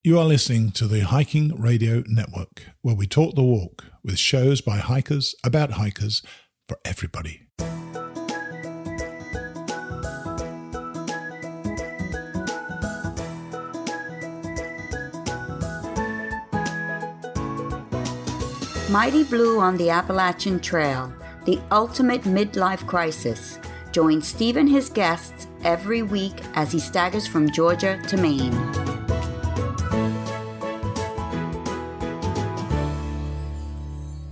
You are listening to the Hiking Radio Network, where we talk the walk with shows by hikers, about hikers, for everybody. Mighty Blue on the Appalachian Trail, the ultimate midlife crisis. Join Steve and his guests every week as he staggers from Georgia to Maine.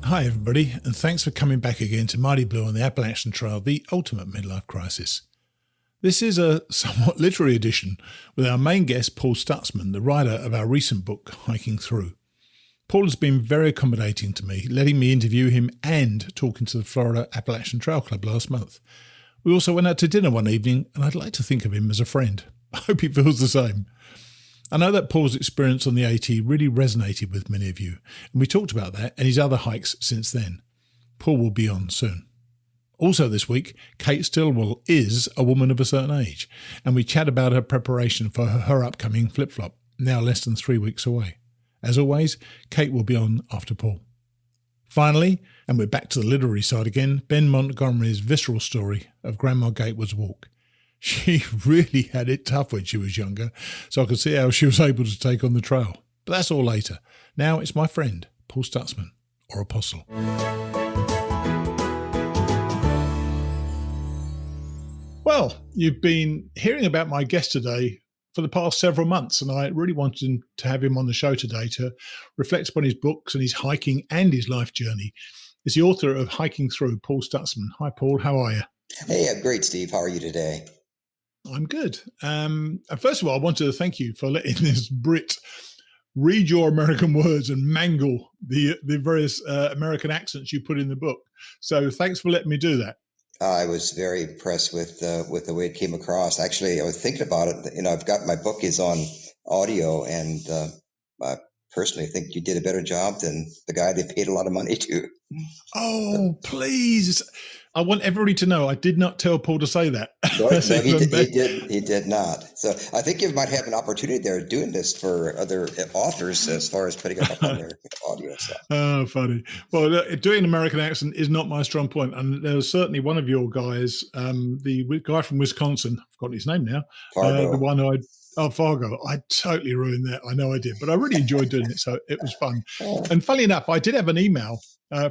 Hi everybody, and thanks for coming back again to Mighty Blue on the Appalachian Trail, the ultimate midlife crisis. This is a somewhat literary edition with our main guest, Paul Stutzman, the writer of our recent book, Hiking Through. Paul has been very accommodating to me, letting me interview him and talking to the Florida Appalachian Trail Club last month. We also went out to dinner one evening, and I'd like to think of him as a friend. I hope he feels the same. I know that Paul's experience on the AT really resonated with many of you, and we talked about that and his other hikes since then. Paul will be on soon. Also this week, Kate Stillwell is a woman of a certain age, and we chat about her preparation for her upcoming flip-flop, now less than 3 weeks away. As always, Kate will be on after Paul. Finally, and we're back to the literary side again, Ben Montgomery's visceral story of Grandma Gatewood's walk. She really had it tough when she was younger, so I could see how she was able to take on the trail. But that's all later. Now it's my friend, Paul Stutzman, or Apostle. Well, you've been hearing about my guest today for the past several months, and I really wanted to have him on the show today to reflect upon his books and his hiking and his life journey. He's the author of Hiking Through, Paul Stutzman. Hi, Paul. How are you? Hey, I'm great, Steve. How are you today? I'm good. And first of all, I wanted to thank you for letting this Brit read your American words and mangle the various American accents you put in the book. So thanks for letting me do that. I was very impressed with the way it came across. Actually, I was thinking about it. I've got my book is on audio, and I personally think you did a better job than the guy they paid a lot of money to. Oh, please. I want everybody to know I did not tell Paul to say that. No, he did not. So I think you might have an opportunity there doing this for other authors as far as putting it up on their audio stuff. Oh, funny. Well, doing an American accent is not my strong point. And there was certainly one of your guys, the guy from Wisconsin, I've forgotten his name now. Fargo. The one Fargo. I totally ruined that. I know I did, but I really enjoyed doing it. So it was fun. And funny enough, I did have an email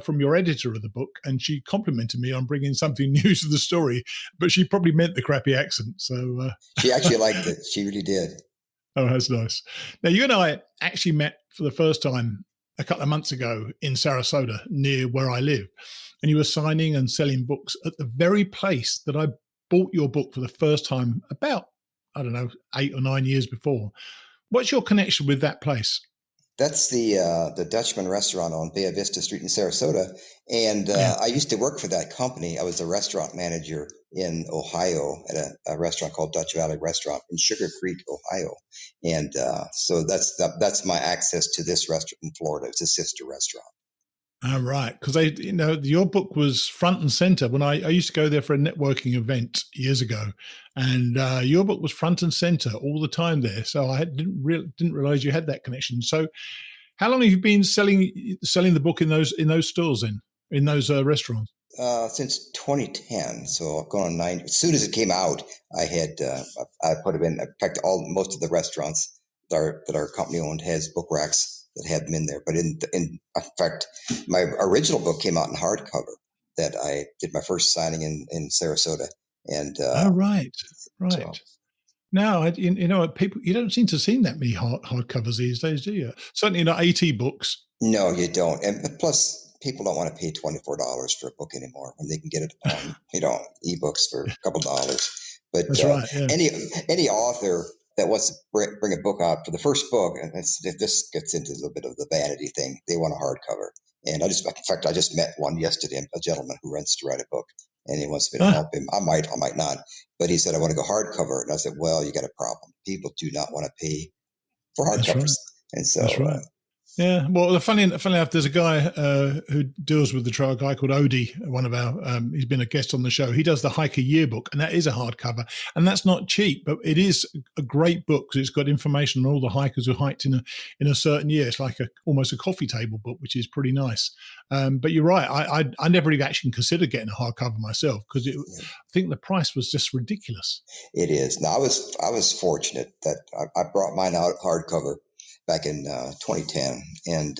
from your editor of the book, and she complimented me on bringing something new to the story, but she probably meant the crappy accent. So she actually liked it. She really did. Oh, that's nice. Now, you and I actually met for the first time a couple of months ago in Sarasota, near where I live, and you were signing and selling books at the very place that I bought your book for the first time about, 8 or 9 years before. What's your connection with that place? That's the Dutchman restaurant on Bay Vista Street in Sarasota. And I used to work for that company. I was a restaurant manager in Ohio at a restaurant called Dutch Valley Restaurant in Sugar Creek, Ohio. And so that's my access to this restaurant in Florida. It's a sister restaurant. Oh, right. Because your book was front and center when I used to go there for a networking event years ago, and your book was front and center all the time there. So I didn't realize you had that connection. So, how long have you been selling the book in those stores in those restaurants? Since 2010. So I've gone on 9. As soon as it came out, I had I put them in. In fact, most of the restaurants that our company owned has book racks that had them in there. But in fact, my original book came out in hardcover that I did my first signing in Sarasota. And right. So. Now, people, you don't seem to have seen that many hardcovers these days, do you? Certainly not AT books. No, you don't. And plus, people don't want to pay $24 for a book anymore when they can get it on, ebooks for a couple dollars. But that's right, yeah. Any author that wants to bring a book out for the first book, and this gets into a little bit of the vanity thing. They want a hardcover, and I just met one yesterday, a gentleman who wants to write a book, and he wants me to help him. I might not, but he said I want to go hardcover, and I said, well, you got a problem. People do not want to pay for hardcovers, and so that's right. Yeah, well, funny enough, there's a guy who deals with the trail, a guy called Odie, one of our, he's been a guest on the show. He does the Hiker Yearbook, and that is a hardcover. And that's not cheap, but it is a great book because it's got information on all the hikers who hiked in a certain year. It's like almost a coffee table book, which is pretty nice. But you're right, I never even actually considered getting a hardcover myself because I think the price was just ridiculous. It is. Now, I was fortunate that I brought mine out hardcover back in 2010, and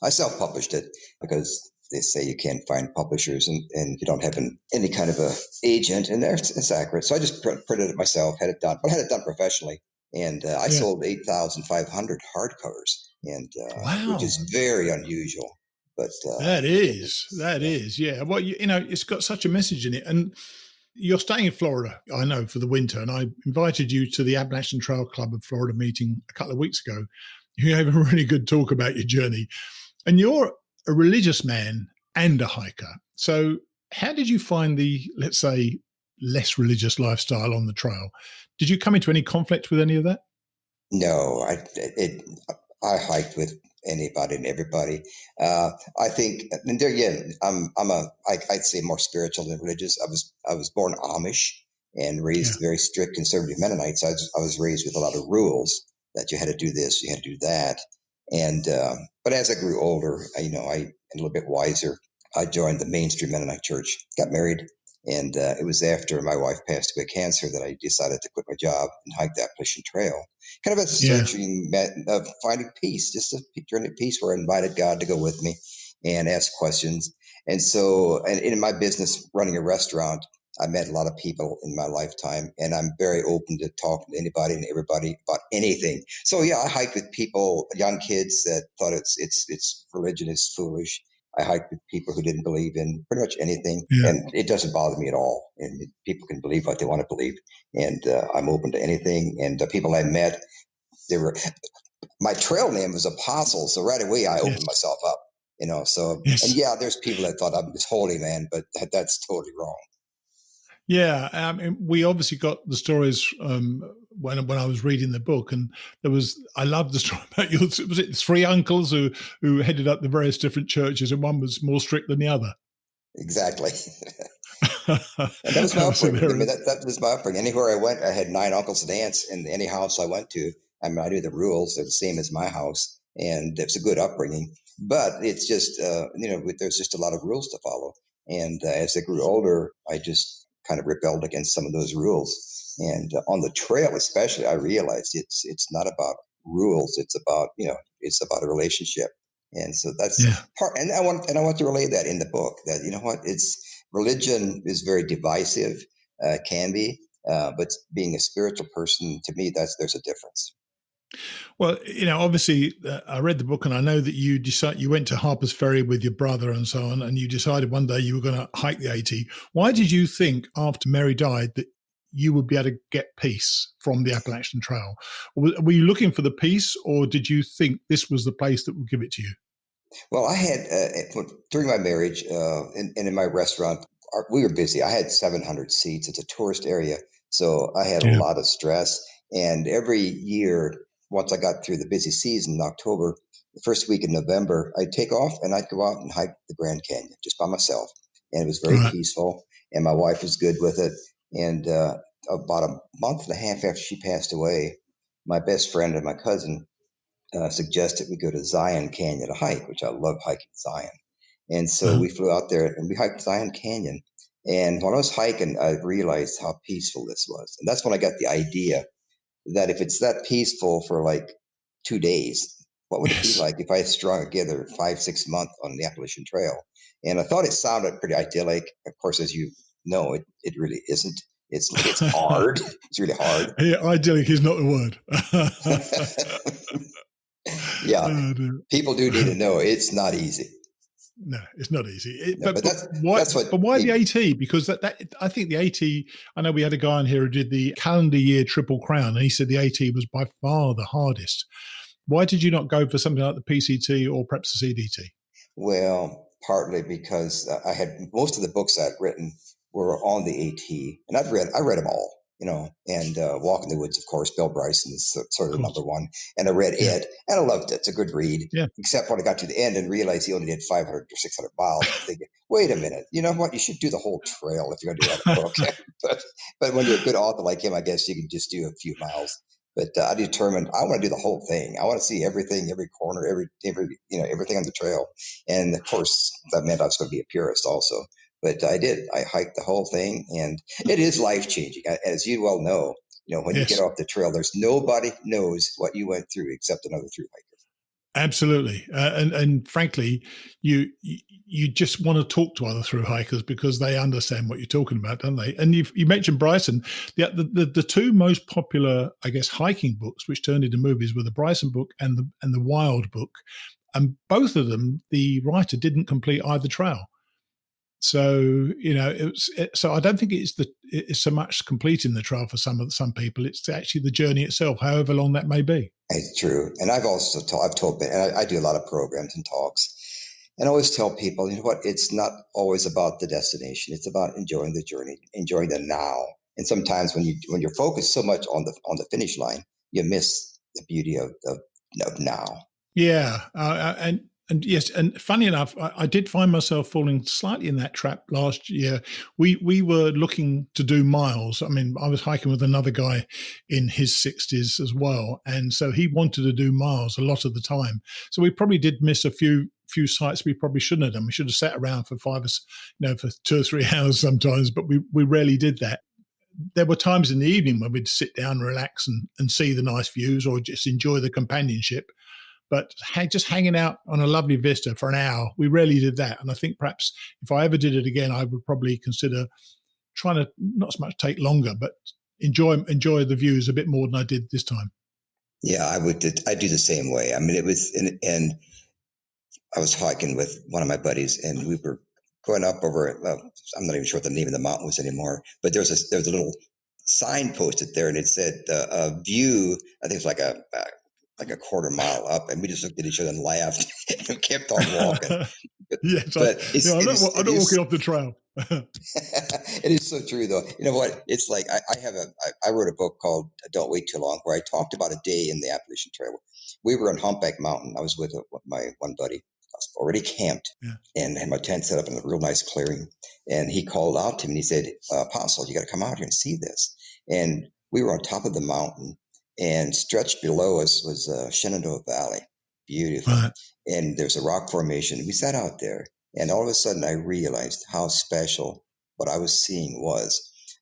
I self-published it because they say you can't find publishers and you don't have any kind of a agent, and there it's accurate. So I just printed it myself, had it done, but I had it done professionally, and I Yeah. sold 8,500 hardcovers, and which Wow. is very unusual. But That is, yeah. Well, it's got such a message in it. And you're staying in Florida, I know, for the winter. And I invited you to the Appalachian Trail Club of Florida meeting a couple of weeks ago. You gave a really good talk about your journey. And you're a religious man and a hiker. So how did you find the, let's say, less religious lifestyle on the trail? Did you come into any conflict with any of that? no, I hiked with anybody and everybody. I think, and there again, I'd say more spiritual than religious. I was born Amish and Yeah. raised very strict conservative Mennonites. I was raised with a lot of rules that you had to do this, you had to do that. And but as I grew older, I and a little bit wiser. I joined the mainstream Mennonite church, got married, and it was after my wife passed away of cancer that I decided to quit my job and hike the Appalachian Trail. Kind of a Yeah. searching of finding peace, just a journey of peace where I invited God to go with me and ask questions. And so, and in my business, running a restaurant, I met a lot of people in my lifetime, and I'm very open to talking to anybody and everybody about anything. So yeah, I hiked with people, young kids that thought it's religion is foolish. I hiked with people who didn't believe in pretty much anything, Yeah. and it doesn't bother me at all. And people can believe what they want to believe, and I'm open to anything. And the people I met, they were my trail name was Apostle, so right away I Yes. opened myself up. So and Yes. yeah, there's people that thought I'm this holy man, but that's totally wrong. Yeah, I mean, we obviously got the stories when I was reading the book, and I loved the story about your was it three uncles who headed up the various different churches, and one was more strict than the other. Exactly. And that was my That was upbringing. I mean, hilarious. that was my upbringing. Anywhere I went, I had nine uncles and aunts, and any house I went to, I mean, I knew the rules. They're the same as my house, and it's a good upbringing. But it's just, there's just a lot of rules to follow. And as I grew older, I just kind of rebelled against some of those rules. And on the trail, especially, I realized it's not about rules. It's about a relationship. And so that's Yeah. part. And I want to relay that in the book. That it's religion is very divisive, can be, but being a spiritual person, to me, there's a difference. Well, obviously, I read the book, and I know that you went to Harper's Ferry with your brother and so on, and you decided one day you were going to hike the AT. Why did you think after Mary died that you would be able to get peace from the Appalachian Trail? Were you looking for the peace, or did you think this was the place that would give it to you? Well, I had during my marriage and in my restaurant, we were busy. I had 700 seats. It's a tourist area, so I had a Yeah. lot of stress. And every year, once I got through the busy season in October, the first week in November, I'd take off and I'd go out and hike the Grand Canyon just by myself, and it was very Right. peaceful. And my wife was good with it. And about a month and a half after she passed away, my best friend and my cousin suggested we go to Zion Canyon to hike, which I love hiking Zion. And so Uh-huh. we flew out there and we hiked Zion Canyon. And when I was hiking, I realized how peaceful this was. And that's when I got the idea that if it's that peaceful for like 2 days, what would it be Yes. like if I strung together 5, 6 months on the Appalachian Trail? And I thought it sounded pretty idyllic. Of course, as you know, it really isn't. It's hard. It's really hard. Yeah, idyllic is not the word. Yeah, Oh, dear. people do need to know it's not easy. No, it's not easy. No, but But why? that's what But why the made, AT? Because that I think the AT. I know we had a guy on here who did the calendar year Triple Crown, and he said the AT was by far the hardest. Why did you not go for something like the PCT or perhaps the CDT? well, partly because I had most of the books I'd written were on the AT, and I read them all. and Walk in the Woods, of course. Bill Bryson is sort of Of the course. number one. And I read Yeah. it, and I loved it. It's a good read, Yeah. except when I got to the end and realized he only did 500 or 600 miles. I'm thinking, wait a minute, you know what? You should do the whole trail if you're going to write a book. but when you're a good author like him, I guess you can just do a few miles. But I determined I want to do the whole thing. I want to see everything, every corner, everything on the trail. And of course, that meant I was going to be a purist also. But I did. I hiked the whole thing, and it is life changing, as you well know. When you get Yes. off the trail, there's nobody knows what you went through except another thru hiker. Absolutely, and frankly, you just want to talk to other through hikers because they understand what you're talking about, don't they? And you mentioned Bryson. The two most popular, I guess, hiking books which turned into movies were the Bryson book and the Wild book, and both of them the writer didn't complete either trail. So so I don't think it's so much completing the trail for some people. It's actually the journey itself, however long that may be. It's true, and I've also told, and I do a lot of programs and talks, and I always tell people, you know what? It's not always about the destination. It's about enjoying the journey, enjoying the now. And sometimes when you're focused so much on the finish line, you miss the beauty of now. Yeah, and yes, and funny enough, I did find myself falling slightly in that trap last year. We were looking to do miles. I mean, I was hiking with another guy in his 60s as well, and so he wanted to do miles a lot of the time. So we probably did miss a few sites we probably shouldn't have done. We should have sat around for for 2 or 3 hours sometimes, but we rarely did that. There were times in the evening when we'd sit down, relax, and see the nice views, or just enjoy the companionship. But just hanging out on a lovely vista for an hour, we rarely did that. And I think perhaps if I ever did it again, I would probably consider trying to not so much take longer, but enjoy the views a bit more than I did this time. Yeah, I do the same way. I mean, it was, and I was hiking with one of my buddies, and we were going up over. Well, I'm not even sure what the name of the mountain was anymore, but there was a little sign posted there, and it said a view. I think it's like a quarter mile up, and we just looked at each other and laughed and kept on walking. But, Yes, but I'm not walking off the trail. it is so true, though. You know what? It's like I wrote a book called "Don't Wait Too Long," where I talked about a day in the Appalachian Trail. We were on Humpback Mountain. I was with my one buddy. I was already camped, Yeah. and had my tent set up in a real nice clearing. And he called out to me and he said, "Apostle, you got to come out here and see this." And we were on top of the mountain, and stretched below us was Shenandoah Valley, beautiful. Right. And there's a rock formation. We sat out there, and all of a sudden I realized how special what I was seeing was.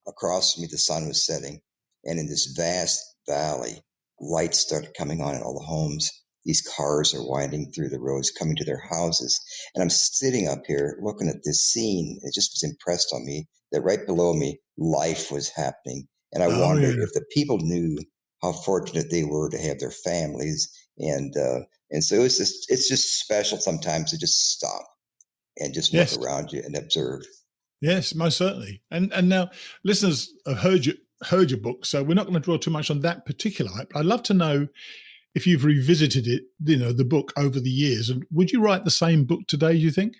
Across from me, the sun was setting, and in this vast valley, lights started coming on in all the homes. These cars are winding through the roads, coming to their houses. And I'm sitting up here looking at this scene. It just was impressed on me that right below me, life was happening. And I Oh, wondered yeah. if the people knew how fortunate they were to have their families. And so it's just special sometimes to just stop and just look Yes. around you and observe. Yes, most certainly. And now listeners have heard your book, so we're not going to draw too much on that particular hype. I'd love to know if you've revisited it, the book over the years. And would you write the same book today, do you think?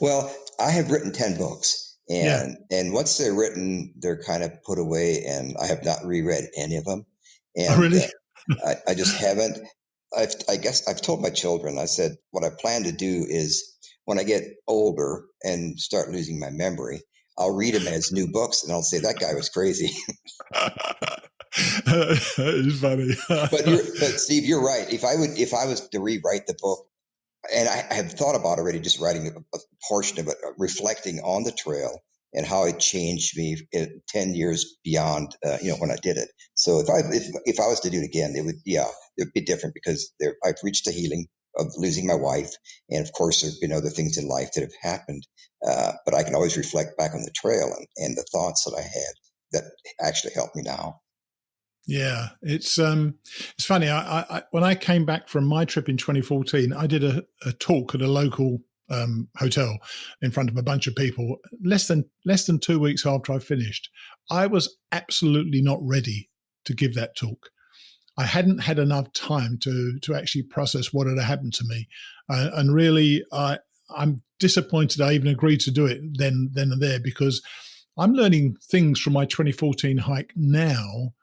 Well, I have written 10 books, Yeah. and once they're written, they're kind of put away, and I have not reread any of them. Oh, And really? I just haven't. I guess I've told my children, I said, what I plan to do is when I get older and start losing my memory, I'll read them as new books, and I'll say, that guy was crazy. It's funny. But Steve, you're right. If I was to rewrite the book, and I have thought about already just writing a portion of it, reflecting on the trail and how it changed me 10 years beyond, when I did it. So if I was to do it again, it would be different because I've reached the healing of losing my wife. And of course, there've been other things in life that have happened. But I can always reflect back on the trail and the thoughts that I had that actually helped me now. Yeah, it's funny. I when I came back from my trip in 2014, I did a talk at a local hotel in front of a bunch of people. Less than 2 weeks after I finished, I was absolutely not ready to give that talk. I hadn't had enough time to actually process what had happened to me, and really, I'm disappointed I even agreed to do it then and there because I'm learning things from my 2014 hike now,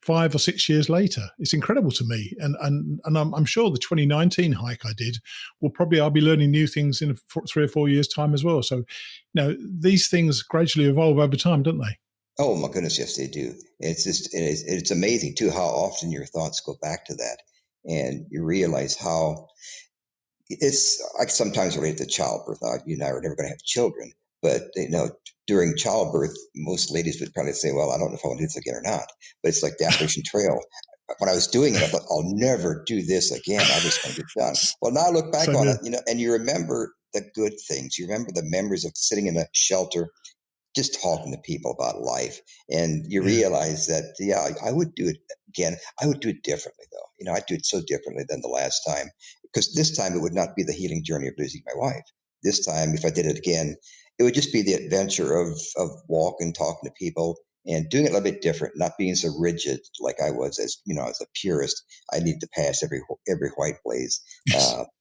5 or 6 years later. It's incredible to me. And I'm sure the 2019 hike I did I'll be learning new things in 3 or 4 years time as well. So, these things gradually evolve over time, don't they? Oh my goodness, yes, they do. It's amazing too how often your thoughts go back to that, and you realize how it's like sometimes related to childbirth. You and I are never going to have children, but during childbirth, most ladies would probably say, "Well, I don't know if I want to do this again or not." But it's like the Appalachian Trail. When I was doing it, I thought, "I'll never do this again. I just want to get done." Well, now I look back Same on here. it, and you remember the good things. You remember the memories of sitting in a shelter just talking to people about life, and you Yeah. realize that I would do it again. I would do it differently though. I'd do it so differently than the last time, because this time it would not be the healing journey of losing my wife. This time, if I did it again, it would just be the adventure of walking, talking to people, and doing it a little bit different, not being so rigid like I was. As a purist, I need to pass every white blaze.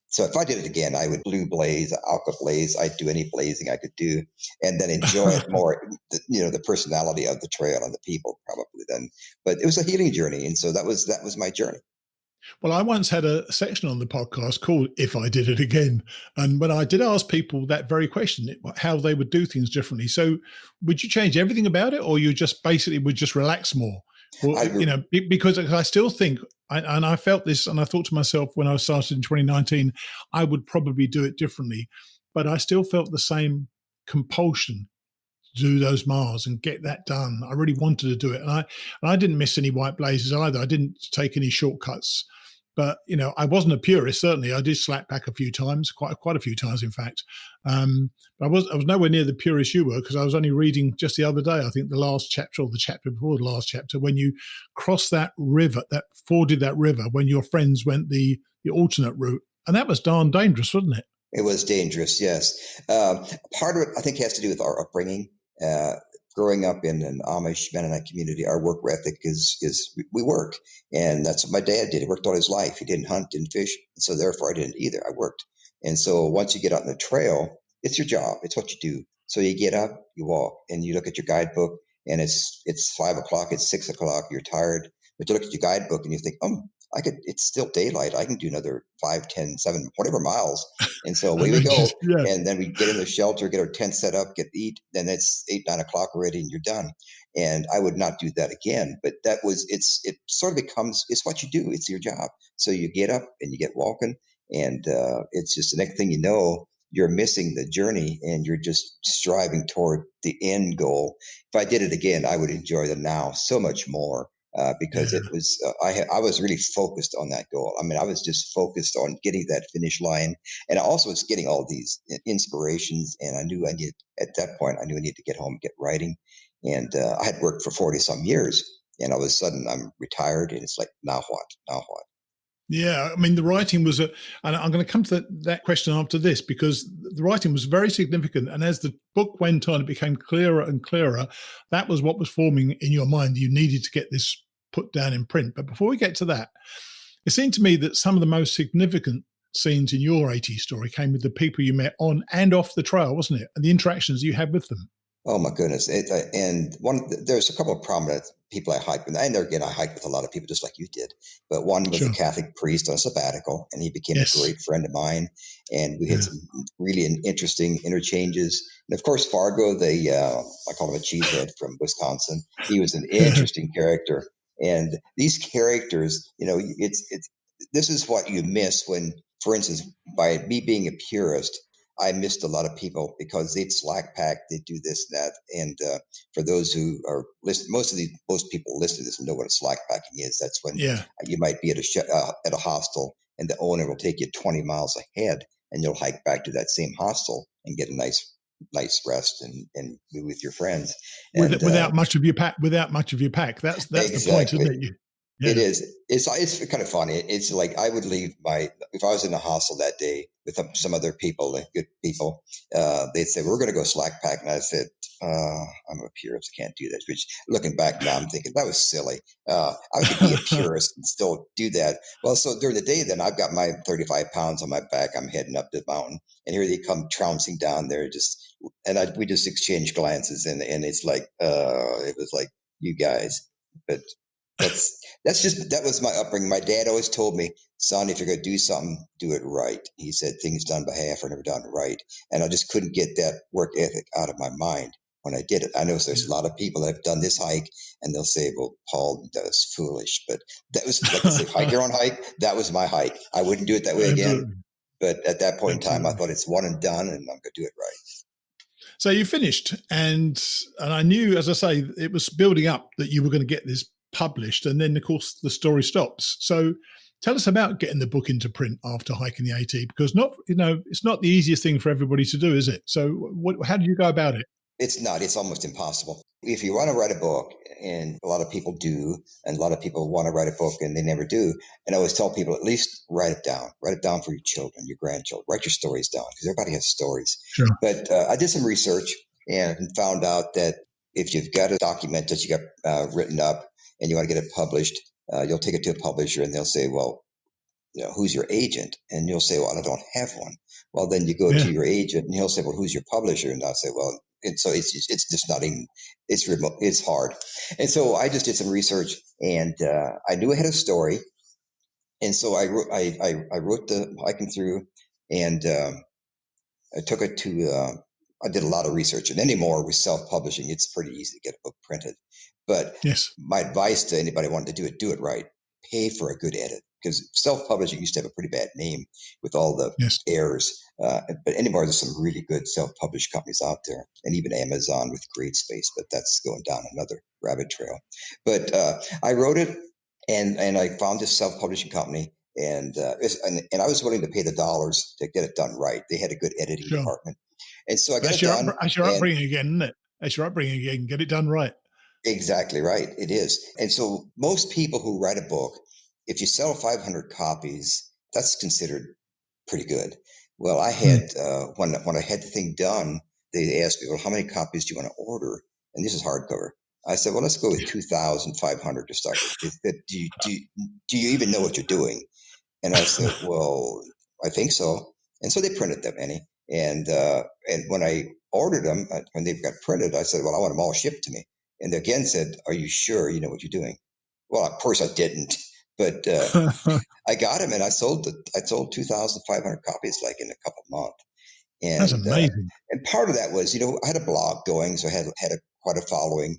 So if I did it again, I would blue blaze, aqua blaze. I'd do any blazing I could do, and then enjoy it more. The personality of the trail and the people probably then. But it was a healing journey, and so that was my journey. Well, I once had a section on the podcast called If I Did It Again. And when I did ask people that very question, how they would do things differently. So would you change everything about it, or you just basically would just relax more? Or, I because I still think, and I felt this, and I thought to myself when I started in 2019, I would probably do it differently. But I still felt the same compulsion to do those miles and get that done. I really wanted to do it. And I didn't miss any white blazes either. I didn't take any shortcuts. But I wasn't a purist. Certainly, I did slack back a few times, quite a few times, in fact. But I was nowhere near the purist you were, because I was only reading just the other day, I think, the last chapter or the chapter before the last chapter, when you crossed that river, that forded that river, when your friends went the alternate route, and that was darn dangerous, wasn't it? It was dangerous, yes. Part of it, I think, has to do with our upbringing. Uh, Growing up in an Amish Mennonite community, our work ethic is we work, and that's what my dad did. He worked all his life. He didn't hunt, didn't fish, and so therefore I didn't either. I worked, and so once you get out on the trail, it's your job. It's what you do. So you get up, you walk, and you look at your guidebook, and it's 5 o'clock, it's 6 o'clock. You're tired, but you look at your guidebook and you think, I could. It's still daylight. I can do another 5, 10, 7, whatever miles. And so I away know, we go. yeah. And then we get in the shelter, get our tent set up, get to eat. Then it's 8, 9 o'clock already, and you're done. And I would not do that again. But it sort of becomes, it's what you do. It's your job. So you get up and you get walking, and it's just the next thing you know, you're missing the journey and you're just striving toward the end goal. If I did it again, I would enjoy the now so much more. Because Yeah. it was, I was really focused on that goal. I mean, I was just focused on getting that finish line, and I also was getting all these inspirations. And I knew at that point, I knew I needed to get home and get writing. And I had worked for 40 some years, and all of a sudden I'm retired, and it's like, now what? Now what? Yeah, I mean, the writing was and I'm going to come to that question after this, because the writing was very significant. And as the book went on, it became clearer and clearer. That was what was forming in your mind. You needed to get this put down in print. But before we get to that, it seemed to me that some of the most significant scenes in your AT story came with the people you met on and off the trail, wasn't it? And the interactions you had with them. Oh my goodness! There's a couple of prominent people I hiked with, and there again, I hiked with a lot of people just like you did. But one was a Sure. Catholic priest on a sabbatical, and he became a Yes. great friend of mine. And we had Yeah. some really interesting interchanges. And of course, Fargo, I call him a cheesehead from Wisconsin. He was an interesting character. And these characters, it's this is what you miss when, for instance, by me being a purist, I missed a lot of people because they'd slack pack, they'd do this and that. And for those who are listening, most people listening to this know what a slack packing is. That's when Yeah. you might be at a hostel, and the owner will take you 20 miles ahead, and you'll hike back to that same hostel and get a nice rest and be with your friends. And Without much of your pack. Without much of your pack. That's the point, isn't exactly. it? It Yeah. is. It's kind of funny. It's like I would leave if I was in a hostel that day with some other people, like good people, they'd say, "We're going to go slack pack." And I said, I'm a purist. I can't do that. Which, looking back now, I'm thinking that was silly. I could be a purist and still do that. Well, so during the day, then I've got my 35 pounds on my back. I'm heading up the mountain, and here they come trouncing down there. We just exchange glances, and it's like, it was like, you guys. But that was my upbringing. My dad always told me, son, if you're going to do something, do it right. He said things done by half are never done right. And I just couldn't get that work ethic out of my mind when I did it. I know there's a lot of people that have done this hike and they'll say, well, Paul, that was foolish. But that was, like I say, hike your own hike. That was my hike. I wouldn't do it that way again. Absolutely. But at that point in time, I Absolutely. thought it's one and done, and I'm going to do it right. So you finished, and I knew, as I say, it was building up that you were going to get this published, and then of course the story stops. So tell us about getting the book into print after hiking the AT, because it's not the easiest thing for everybody to do, is it? So how did you go about it? It's not. It's almost impossible. If you want to write a book, and a lot of people do, and a lot of people want to write a book and they never do, and I always tell people, at least write it down. Write it down for your children, your grandchildren. Write your stories down, because everybody has stories. Sure. But I did some research and found out that if you've got a document that you got written up and you want to get it published, you'll take it to a publisher and they'll say, well, who's your agent? And you'll say, well, I don't have one. Well, then you go to your agent and he'll say, well, who's your publisher? And I'll say, well, and so it's just not even, it's remote, it's hard. And so I just did some research, and I knew I had a story. And so I wrote the hiking through, and I took it to, I did a lot of research, and anymore with self-publishing, it's pretty easy to get a book printed. But yes, my advice to anybody wanting to do it right. Pay for a good edit, because self-publishing used to have a pretty bad name with all the errors. But anymore, there's some really good self-published companies out there, and even Amazon with CreateSpace, but that's going down another rabbit trail. But I wrote it, and I found this self-publishing company, and I was willing to pay the dollars to get it done right. They had a good editing department. And so I got it done. That's your upbringing again, isn't it? That's your upbringing again. Get it done right. Exactly right. It is. And so most people who write a book, if you sell 500 copies, that's considered pretty good. Well, I had, when I had the thing done, they asked me, well, how many copies do you want to order? And this is hardcover. I said, well, let's go with 2,500 to start with. Do you even know what you're doing? And I said, well, I think so. And so they printed them, many. And when I ordered them, when they got printed, I said, well, I want them all shipped to me. And they again said, are you sure you know what you're doing? Well, of course I didn't, but I got them, and I sold 2,500 copies like in a couple of months. And that's amazing. And part of that was, I had a blog going, so I had quite a following.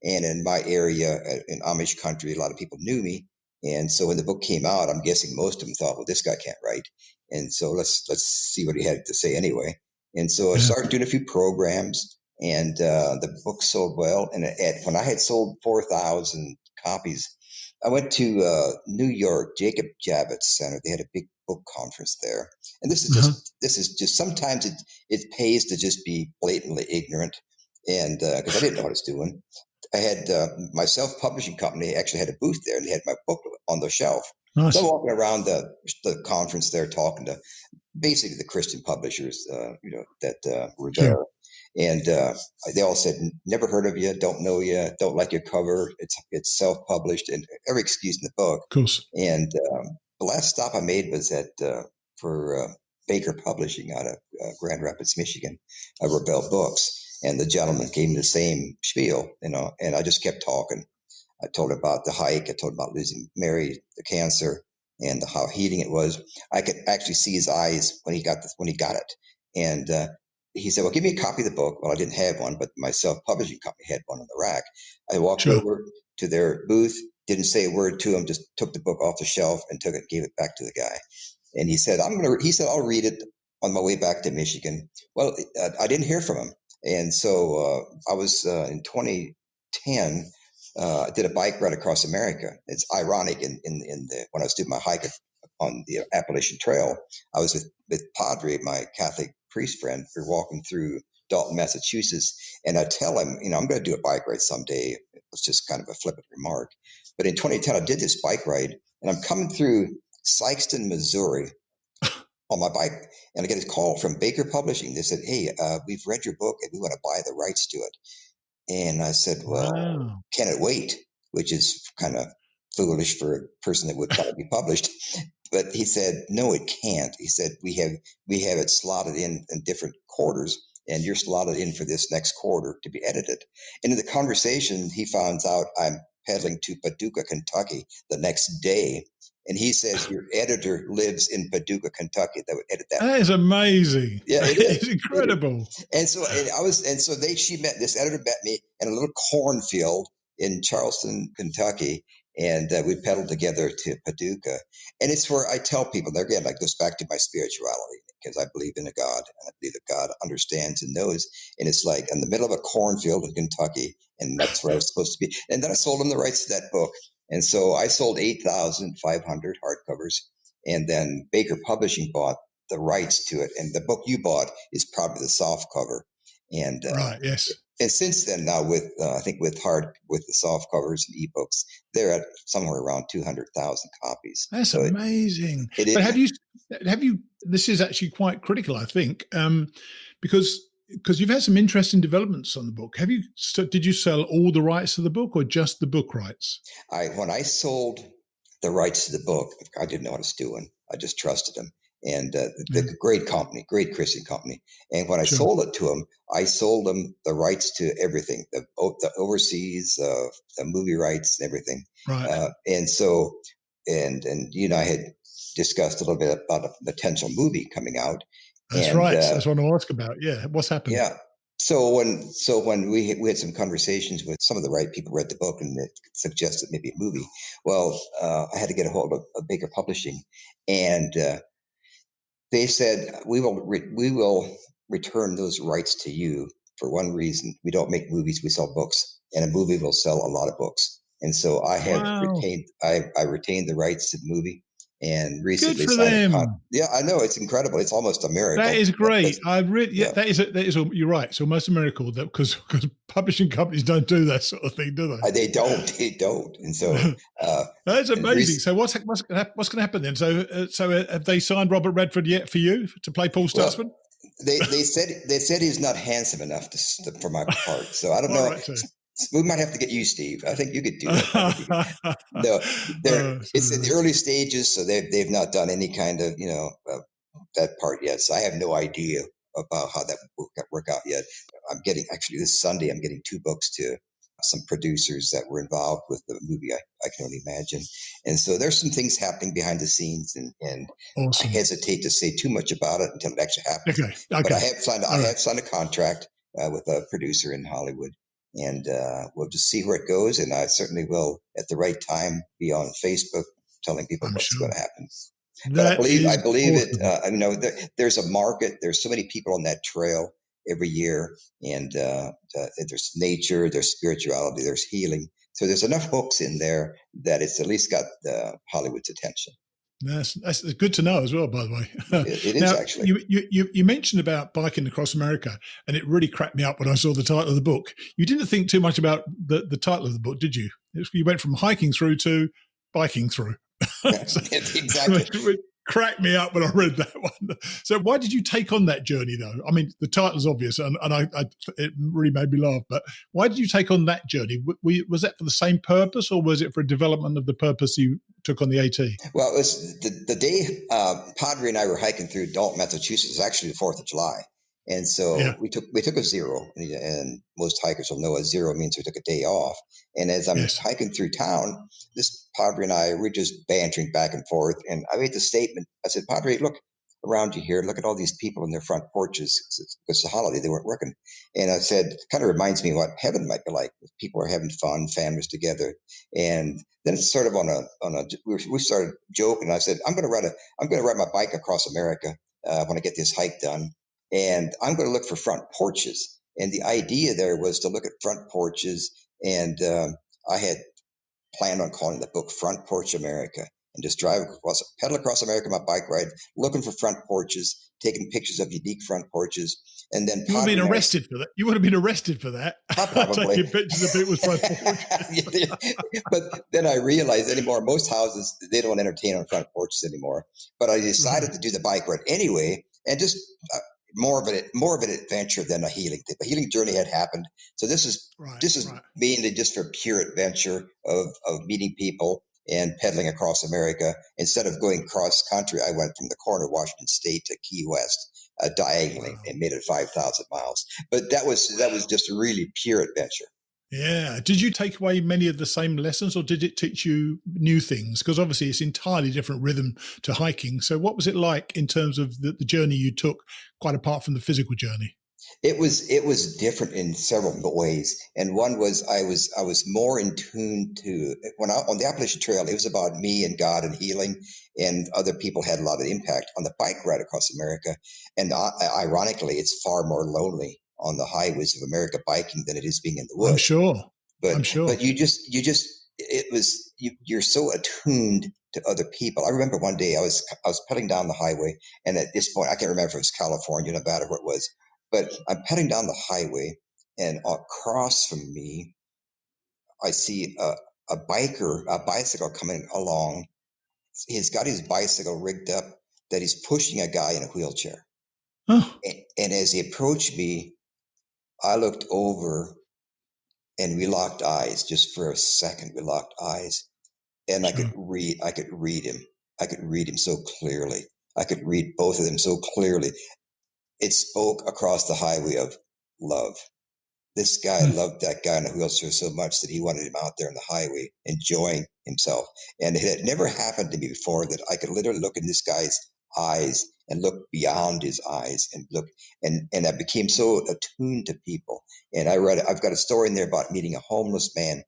And in my area, in Amish country, a lot of people knew me. And so when the book came out, I'm guessing most of them thought, well, this guy can't write. And so let's see what he had to say anyway. And so I started doing a few programs, and the book sold well. And when I had sold 4,000 copies, I went to New York, Jacob Javits Center. They had a big book conference there. And this is just sometimes it pays to just be blatantly ignorant. And because I didn't know what I was doing. I had my self-publishing company actually had a booth there, and they had my book on the shelf. Nice. So I'm walking around the conference there, talking to basically the Christian publishers, that were there. And they all said, never heard of you, don't know you, don't like your cover. It's self-published, and every excuse in the book. Of course. And the last stop I made was for Baker Publishing out of Grand Rapids, Michigan, Rebel Books. And the gentleman gave me the same spiel, and I just kept talking. I told him about the hike. I told him about losing Mary, the cancer, and how healing it was. I could actually see his eyes when he got it. And he said, well, give me a copy of the book. Well, I didn't have one, but my self-publishing company had one on the rack. I walked over to their booth, didn't say a word to him, just took the book off the shelf and gave it back to the guy. And he said, I'll read it on my way back to Michigan. Well, I didn't hear from him. And so I was in 2010. I did a bike ride across America. It's ironic. When I was doing my hike on the Appalachian Trail, I was with Padre, my Catholic priest friend. We were walking through Dalton, Massachusetts, and I tell him, I'm going to do a bike ride someday. It was just kind of a flippant remark. But in 2010, I did this bike ride, and I'm coming through Sikeston, Missouri, on my bike, and I get a call from Baker Publishing. They said, "Hey, we've read your book and we want to buy the rights to it." And I said, "Well, Wow. can it wait?" Which is kind of foolish for a person that would probably be published. But he said, "No, it can't." He said, "We have it slotted in different quarters, and you're slotted in for this next quarter to be edited." And in the conversation, he finds out I'm pedaling to Paducah, Kentucky the next day. And he says, "Your editor lives in Paducah, Kentucky, that would edit that." That is amazing. Yeah, That it is. is It is. incredible. She met this editor met me in a little cornfield in Charleston, Kentucky, and we pedaled together to Paducah. And it's where I tell people, there again, like goes back to my spirituality, because I believe in a God, and I believe that God understands and knows. And it's like in the middle of a cornfield in Kentucky, and that's where I was supposed to be. And then I sold them the rights to that book. And so I sold 8,500 hardcovers, and then Baker Publishing bought the rights to it. And the book you bought is probably the soft cover. And Right, yes. and since then, now with I think with the soft covers and ebooks, they're at somewhere around 200,000 copies. That's So amazing. it But is. have you? This is actually quite critical, I think, because you've had some interesting developments on the book. Did you sell all the rights to the book or just the book rights? When I sold the rights to the book, I didn't know what I was doing. I just trusted him. And the great company, great Christian company. And when I Sure. sold it to him, I sold them the rights to everything, the overseas, the movie rights and everything. Right. And so, and you and I had discussed a little bit about a potential movie coming out. That's And right. That's what I want to ask about. Yeah. What's happened? yeah. So when we had some conversations with some of the right people, read the book and it suggested maybe a movie. Well, I had to get a hold of Baker Publishing, and they said we will return those rights to you for one reason: we don't make movies, we sell books, and a movie will sell a lot of books. And so I have Wow. retained I retained the rights to the movie, and Good recently for signed a them. Yeah, I know, it's incredible. It's almost a That miracle. is great. That's, I really, yeah, yeah. that is. You're right. It's almost a miracle that because publishing companies don't do that sort of thing, do they? They don't, and so That's and amazing. So what's going to happen then? So have they signed Robert Redford yet for you to play Paul well, Stutzman? they said he's not handsome enough for my part. So I don't All know. right, so. We might have to get you, Steve. I think you could do that. I think you could. No, it's in the early stages, so they've not done any kind of that part yet. So I have no idea about how that will work out yet. I'm getting actually this Sunday. I'm getting 2 books to some producers that were involved with the movie. I can only imagine, and so there's some things happening behind the scenes, and I Awesome. hesitate to say too much about it until it actually happens. Okay. But I Okay. have signed a contract with a producer in Hollywood, and we'll just see where it goes. And I certainly will, at the right time, be on Facebook telling people I'm what's sure. going to happen. But that I is believe it. awesome. There's a market. There's so many people on that trail every year, and there's nature, there's spirituality, there's healing. So there's enough hooks in there that it's at least got Hollywood's attention. That's good to know as well, by the way. It is Now, actually. you mentioned about biking across America, and it really cracked me up when I saw the title of the book. You didn't think too much about the title of the book, did you? You went from hiking through to biking through. Exactly. It cracked me up when I read that one. So why did you take on that journey, though? I mean, the title's obvious, and it really made me laugh. But why did you take on that journey? Was that for the same purpose, or was it for development of the purpose you took on the AT? Well, it was the day Padre and I were hiking through Dalton, Massachusetts. It was actually the 4th of July. And so Yeah. we took a zero, and most hikers will know a zero means we took a day off. And as I'm Yes. hiking through town, this Padre and I, we're just bantering back and forth. And I made the statement. I said, "Padre, look around you here. Look at all these people in their front porches. It's a holiday. They weren't working." And I said, it kind of reminds me of what heaven might be like. People are having fun, families together. And then it's sort of we started joking. I said, I'm going to ride my bike across America when I get this hike done. And I'm going to look for front porches. And the idea there was to look at front porches. And I had planned on calling the book Front Porch America. and just pedal across America on my bike ride, looking for front porches, taking pictures of unique front porches, and then you would have been arrested for that. You would have been arrested for that. Probably. Taking pictures of people's front porches. But then I realized anymore, most houses, they don't entertain on front porches anymore. But I decided to do the bike ride anyway, and just more of an adventure than a healing thing. The healing journey had happened, so this is mainly just for pure adventure of meeting people and pedaling across America. Instead of going cross country, I went from the corner of Washington State to Key West diagonally and made it 5,000 miles. But that was just a really pure adventure. Yeah. Did you take away many of the same lessons, or did it teach you new things? Because obviously it's entirely different rhythm to hiking. So what was it like in terms of the journey you took, quite apart from the physical journey? It was different in several ways, and one was I was more in tune to on the Appalachian Trail. It was about me and God and healing, and other people had a lot of impact on the bike ride across America. And ironically, it's far more lonely on the highways of America biking than it is being in the woods. I'm sure. But you're so attuned to other people. I remember one day I was pedaling down the highway, and at this point I can't remember if it was California, Nevada, where it was. But I'm pedaling down the highway, and across from me, I see a bicycle coming along. He's got his bicycle rigged up that he's pushing a guy in a wheelchair. Oh. And as he approached me, I looked over, and we locked eyes. Just for a second, we locked eyes, and I could read him. I could read him so clearly. I could read both of them so clearly. It spoke across the highway of love. This guy loved that guy in a wheelchair so much that he wanted him out there on the highway enjoying himself. And it had never happened to me before that I could literally look in this guy's eyes and look beyond his eyes and look, and I became so attuned to people. And I've got a story in there about meeting a homeless man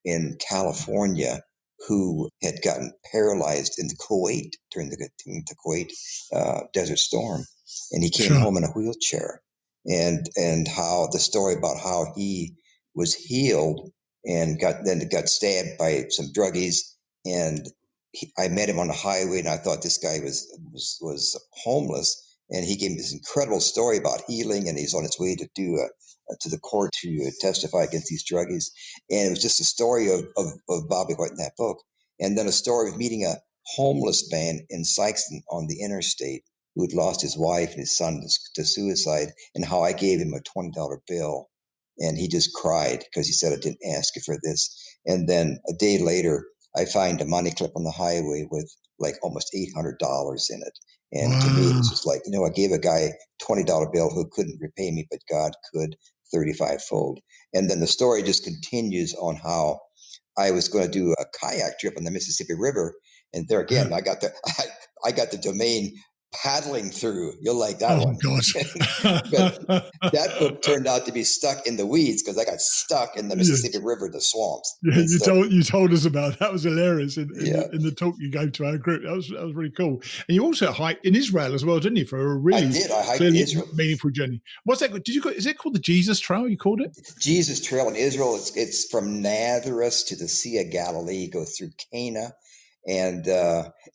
in California who had gotten paralyzed in Kuwait during the Kuwait Desert Storm. And he came home in a wheelchair, and how the story about how he was healed and got stabbed by some druggies. And I met him on the highway, and I thought this guy was homeless. And he gave me this incredible story about healing, and he's on his way to to the court to testify against these druggies. And it was just a story of Bobby White in that book. And then a story of meeting a homeless man in Sykeston on the interstate who had lost his wife and his son to suicide, and how I gave him a $20 bill. And he just cried because he said, I didn't ask you for this. And then a day later, I find a money clip on the highway with like almost $800 in it. And to me, it was just like, I gave a guy a $20 bill who couldn't repay me, but God could 35-fold. And then the story just continues on how I was going to do a kayak trip on the Mississippi River. And there again, I got the domain paddling through. You'll like that one. But that book turned out to be stuck in the weeds because I got stuck in the Mississippi River, the swamps. Yeah, you told us about that. Was hilarious in the talk you gave to our group. That was really cool. And you also hiked in Israel as well, didn't you? For a really I hiked in Israel. Meaningful journey. What's that? Is it called the Jesus Trail? You called it Jesus Trail in Israel. It's from Nazareth to the Sea of Galilee. Goes through Cana, and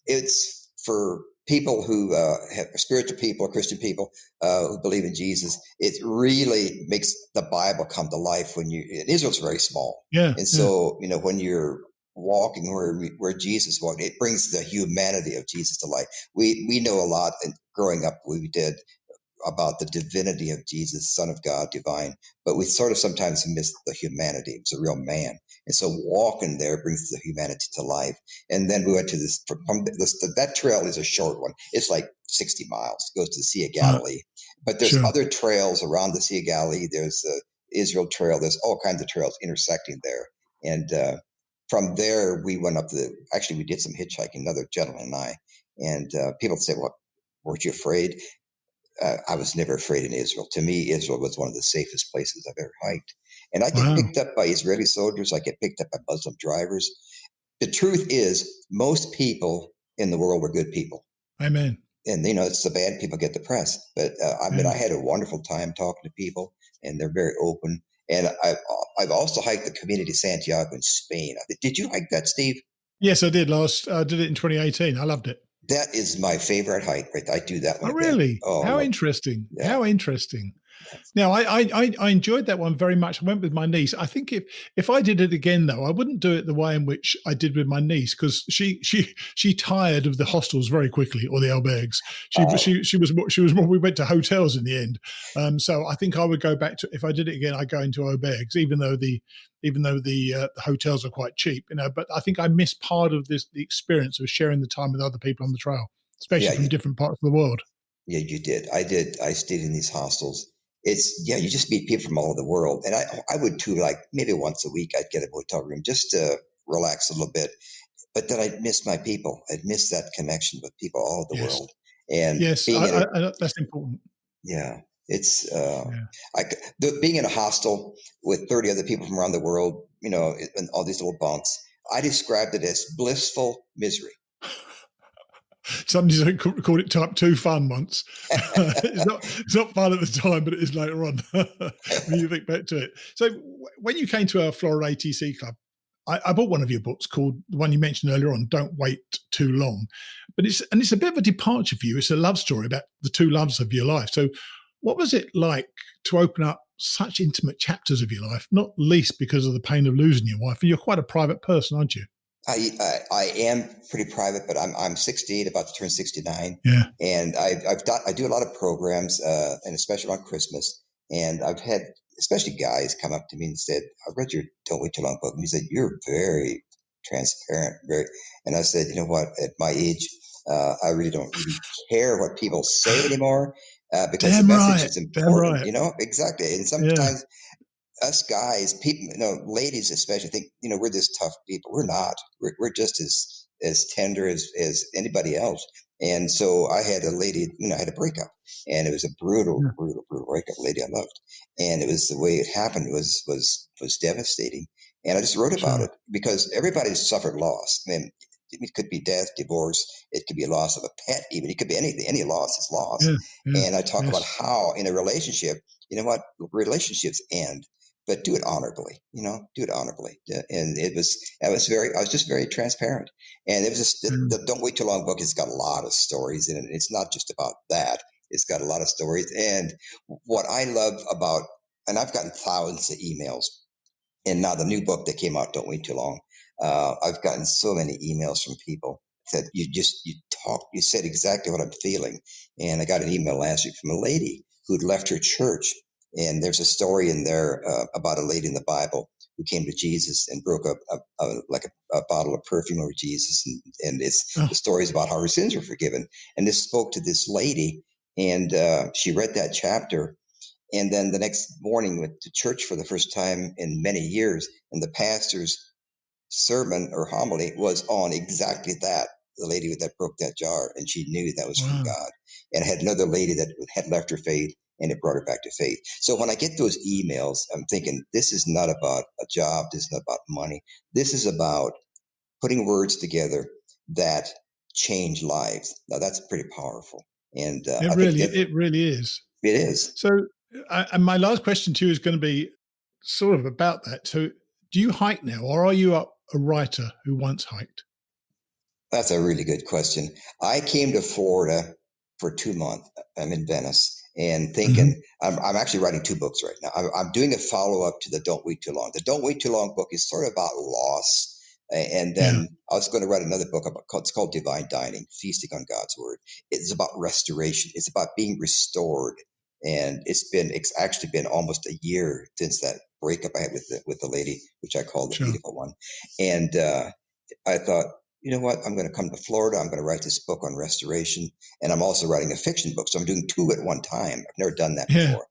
it's for people who have spiritual people, Christian people who believe in Jesus. It really makes the Bible come to life when Israel's very small. And so, when you're walking where Jesus walked, it brings the humanity of Jesus to life. We know a lot, and growing up we did, about the divinity of Jesus, Son of God, divine, but we sort of sometimes miss the humanity. It was a real man. And so walking there brings the humanity to life. And then we went to that trail is a short one. It's like 60 miles. It goes to the Sea of Galilee. But there's other trails around the Sea of Galilee. There's the Israel Trail. There's all kinds of trails intersecting there. And from there, we went up we did some hitchhiking, another gentleman and I. And people say, well, weren't you afraid? I was never afraid in Israel. To me, Israel was one of the safest places I've ever hiked. And I get picked up by Israeli soldiers. I get picked up by Muslim drivers. The truth is, most people in the world were good people. Amen. And, it's the bad people get the press. But, I had a wonderful time talking to people, and they're very open. And I've also hiked the Community Santiago in Spain. Did you hike that, Steve? Yes, I did I did it in 2018. I loved it. That is my favorite hike, right? I do that one Oh, again. really? Oh, I How love, interesting. yeah. How interesting. Yeah. Now, I enjoyed that one very much. I went with my niece. I think if I did it again, though, I wouldn't do it the way in which I did with my niece because she tired of the hostels very quickly or the albergues. Uh, She was more. We went to hotels in the end. So I think I would go back to if I did it again. I'd go into albergues, even though the hotels are quite cheap, But I think I missed part of the experience of sharing the time with other people on the trail, especially yeah, from different parts of the world. yeah, you did. I did. I stayed in these hostels. It's yeah, you just meet people from all over the world, and I would too. Like maybe once a week, I'd get a hotel room just to relax a little bit. But then I'd miss my people. I'd miss that connection with people all over the Yes, world, and yes, being in a that's important. yeah, it's Yeah. being in a hostel with 30 other people from around the world. In all these little bunks. I described it as blissful misery. Somebody called it type 2 fun once. It's not fun at the time, but it is later on when you think back to it. So when you came to our Florida ATC club, I bought one of your books called the one you mentioned earlier on, Don't Wait Too Long. But it's a bit of a departure for you. It's a love story about the two loves of your life. So what was it like to open up such intimate chapters of your life, not least because of the pain of losing your wife? And you're quite a private person, aren't you? I am pretty private, but I'm 68, about to turn 69, Yeah. and I do a lot of programs, and especially around Christmas. And I've had especially guys come up to me and said, "I read your Don't Wait Too Long book," and he said, "You're very transparent, very." And I said, "You know what? At my age, I really don't really care what people say anymore, because the Damn message right. is Damn important." right. Exactly. And Yeah. sometimes us guys, people, ladies especially think, we're this tough people. We're not. We're just as tender as anybody else. And so I had a lady, I had a breakup, and it was a brutal, Yeah. brutal, brutal breakup. A lady I loved, and it was the way it happened was devastating. And I just wrote about Sure. it because everybody's suffered loss. I mean, it could be death, divorce. It could be a loss of a pet, even. It could be anything. Any loss is loss. Yeah. Yeah. And I talk about Yes. how in a relationship, you know what, relationships end, but do it honorably, do it honorably. And I was just very transparent. And it was just, Mm. the Don't Wait Too Long book has got a lot of stories in it. It's not just about that. It's got a lot of stories. And what I love about, and I've gotten thousands of emails, and now the new book that came out, Don't Wait Too Long, I've gotten so many emails from people that you said exactly what I'm feeling. And I got an email last week from a lady who'd left her church. And there's a story in there about a lady in the Bible who came to Jesus and broke a bottle of perfume over Jesus. And Oh, the story is about how her sins were forgiven. And this spoke to this lady, and she read that chapter, and then the next morning went to church for the first time in many years, and the pastor's sermon or homily was on exactly that. The lady that broke that jar, and she knew that was from wow. God. And I had another lady that had left her faith, and it brought her back to faith. So when I get those emails, I'm thinking, this is not about a job. This is not about money. This is about putting words together that change lives. Now that's pretty powerful, and I think It really is. it is. So, and my last question to you is going to be sort of about that. So, do you hike now, or are you a writer who once hiked? That's a really good question. I came to Florida for 2 months. I'm in Venice, and Hmm. thinking I'm actually writing two books right now. I'm doing a follow up to the Don't Wait Too Long. The Don't Wait Too Long book is sort of about loss. And Yeah. then I was going to write another book it's called Divine Dining, Feasting on God's Word. It's about restoration. It's about being restored. And it's actually been almost a year since that breakup I had with the lady, which I call the Sure. beautiful one. And I thought, you know what? I'm going to come to Florida. I'm going to write this book on restoration. And I'm also writing a fiction book. So I'm doing two at one time. I've never done that Yeah. before.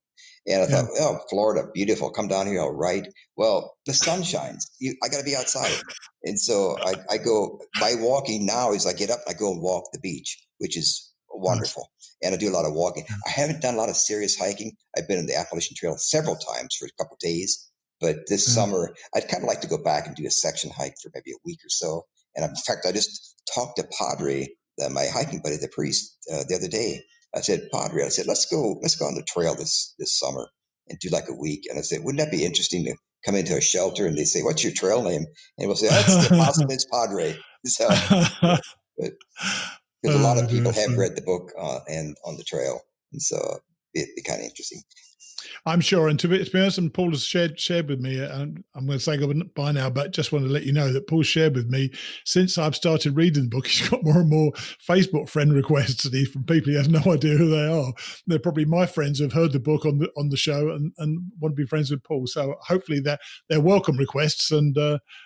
And I Yeah. thought, oh, Florida, beautiful. Come down here. I'll write. Well, the sun shines. I got to be outside. And so I go, my walking now is I get up, I go and walk the beach, which is Nice. wonderful. And I do a lot of walking. Yeah. I haven't done a lot of serious hiking. I've been in the Appalachian Trail several times for a couple of days. But this Yeah. summer, I'd kind of like to go back and do a section hike for maybe a week or so. And in fact, I just talked to Padre, my hiking buddy, the priest, the other day. I said, Padre, let's go on the trail this summer and do like a week. And I said, wouldn't that be interesting to come into a shelter and they say, "What's your trail name?" And we'll say, "That's the Postman's Padre." So, but because a lot of people have read the book and on the trail, and so it'd be kind of interesting. I'm sure, and to be honest, and Paul has shared with me, and I'm going to say goodbye now, but just want to let you know that Paul shared with me, since I've started reading the book, he's got more and more Facebook friend requests from people he has no idea who they are. They're probably my friends who have heard the book on the show and want to be friends with Paul. So hopefully they're welcome requests, and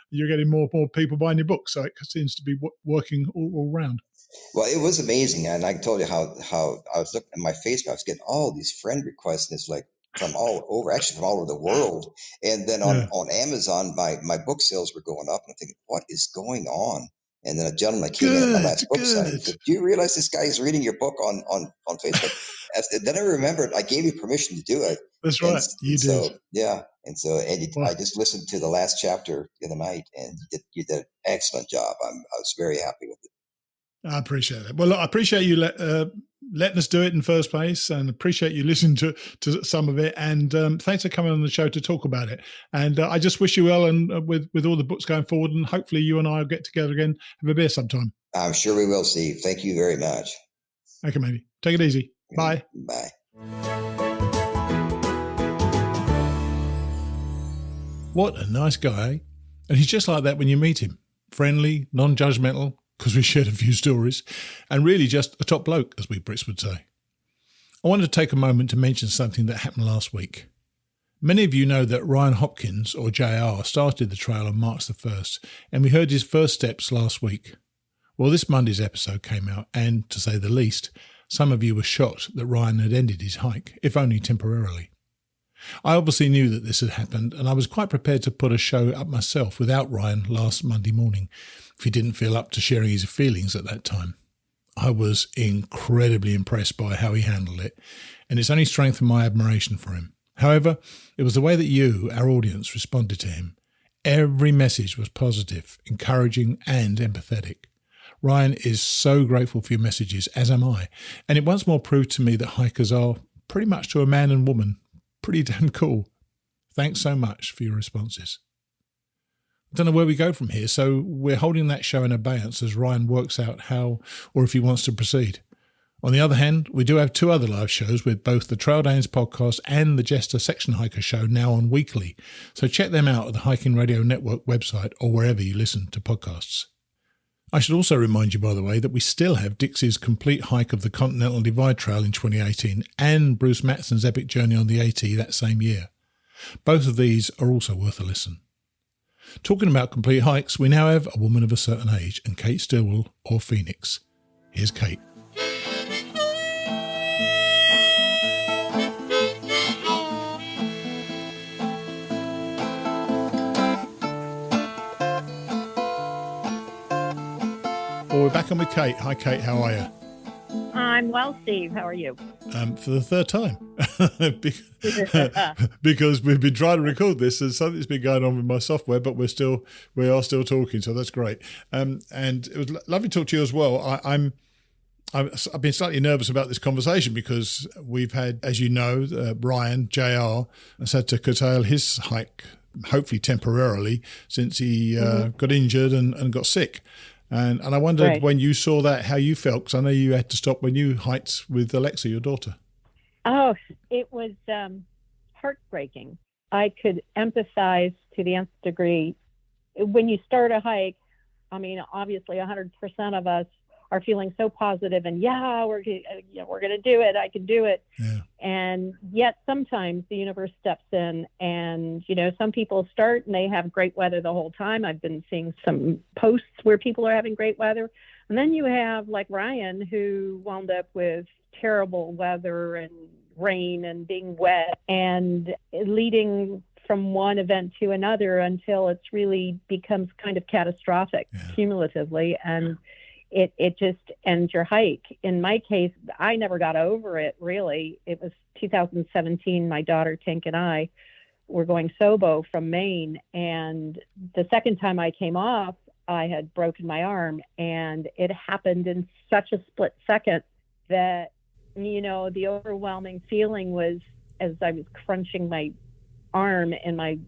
you're getting more people buying your book. So it seems to be working all round. Well, it was amazing, and I told you how I was looking at my Facebook. I was getting all these friend requests, and it's like from all over, actually from all over the world. And then on Amazon, my book sales were going up, and I'm thinking, what is going on? And then a gentleman came in at my last book signing and said, "Do you realize this guy is reading your book on Facebook?" Then I remembered I gave you permission to do it. That's right, you did. So yeah, I just listened to the last chapter the other night, and you did an excellent job. I was very happy with it. I appreciate it. Well, look, I appreciate you letting us do it in the first place, and appreciate you listening to some of it. And thanks for coming on the show to talk about it. And I just wish you well, and with all the books going forward, and hopefully you and I will get together again, have a beer sometime. I'm sure we will, Steve. Thank you very much. Okay, matey. Take it easy. Bye. Bye. What a nice guy. And he's just like that when you meet him. Friendly, non-judgmental, because we shared a few stories, and really just a top bloke, as we Brits would say. I wanted to take a moment to mention something that happened last week. Many of you know that Ryan Hopkins, or JR, started the trail on March the 1st, and we heard his first steps last week. Well, this Monday's episode came out, and, to say the least, some of you were shocked that Ryan had ended his hike, if only temporarily. I obviously knew that this had happened, and I was quite prepared to put a show up myself without Ryan last Monday morning, if he didn't feel up to sharing his feelings at that time. I was incredibly impressed by how he handled it, and it's only strengthened my admiration for him. However, it was the way that you, our audience, responded to him. Every message was positive, encouraging, and empathetic. Ryan is so grateful for your messages, as am I, and it once more proved to me that hikers are, pretty much to a man and woman, pretty damn cool. Thanks so much for your responses. I don't know where we go from here, so we're holding that show in abeyance as Ryan works out how or if he wants to proceed. On the other hand, we do have 2 other live shows with both the Trail Danes podcast and the Jester Section Hiker show now on weekly, so check them out at the Hiking Radio Network website or wherever you listen to podcasts. I should also remind you, by the way, that we still have Dixie's complete hike of the Continental Divide Trail in 2018 and Bruce Matson's epic journey on the AT that same year. Both of these are also worth a listen. Talking about complete hikes, we now have a woman of a certain age and Kate Stillwell, or Phoenix. Here's Kate. Well, we're back on with Kate. Hi, Kate. How are you? I'm well, Steve. How are you? For the third time. Because we've been trying to record this and something's been going on with my software, but we are still talking, so that's great. And it was lovely to talk to you as well. I've been slightly nervous about this conversation because we've had, as you know, Ryan, JR, has had to curtail his hike, hopefully temporarily, since he got injured and got sick. And I wondered when you saw that, how you felt, because I know you had to stop when you hiked with Alexa, your daughter. Oh, it was heartbreaking. I could empathize to the nth degree. When you start a hike, I mean, obviously 100% of us are feeling so positive and we're going to do it. I can do it. Yeah. And yet sometimes the universe steps in and, some people start and they have great weather the whole time. I've been seeing some posts where people are having great weather. And then you have like Ryan, who wound up with terrible weather and rain and being wet and leading from one event to another until it's really becomes kind of catastrophic cumulatively. And it just ends your hike. In my case, I never got over it, really. It was 2017. My daughter, Tink, and I were going Sobo from Maine. And the second time I came off, I had broken my arm. And it happened in such a split second that, the overwhelming feeling was as I was crunching my arm and my,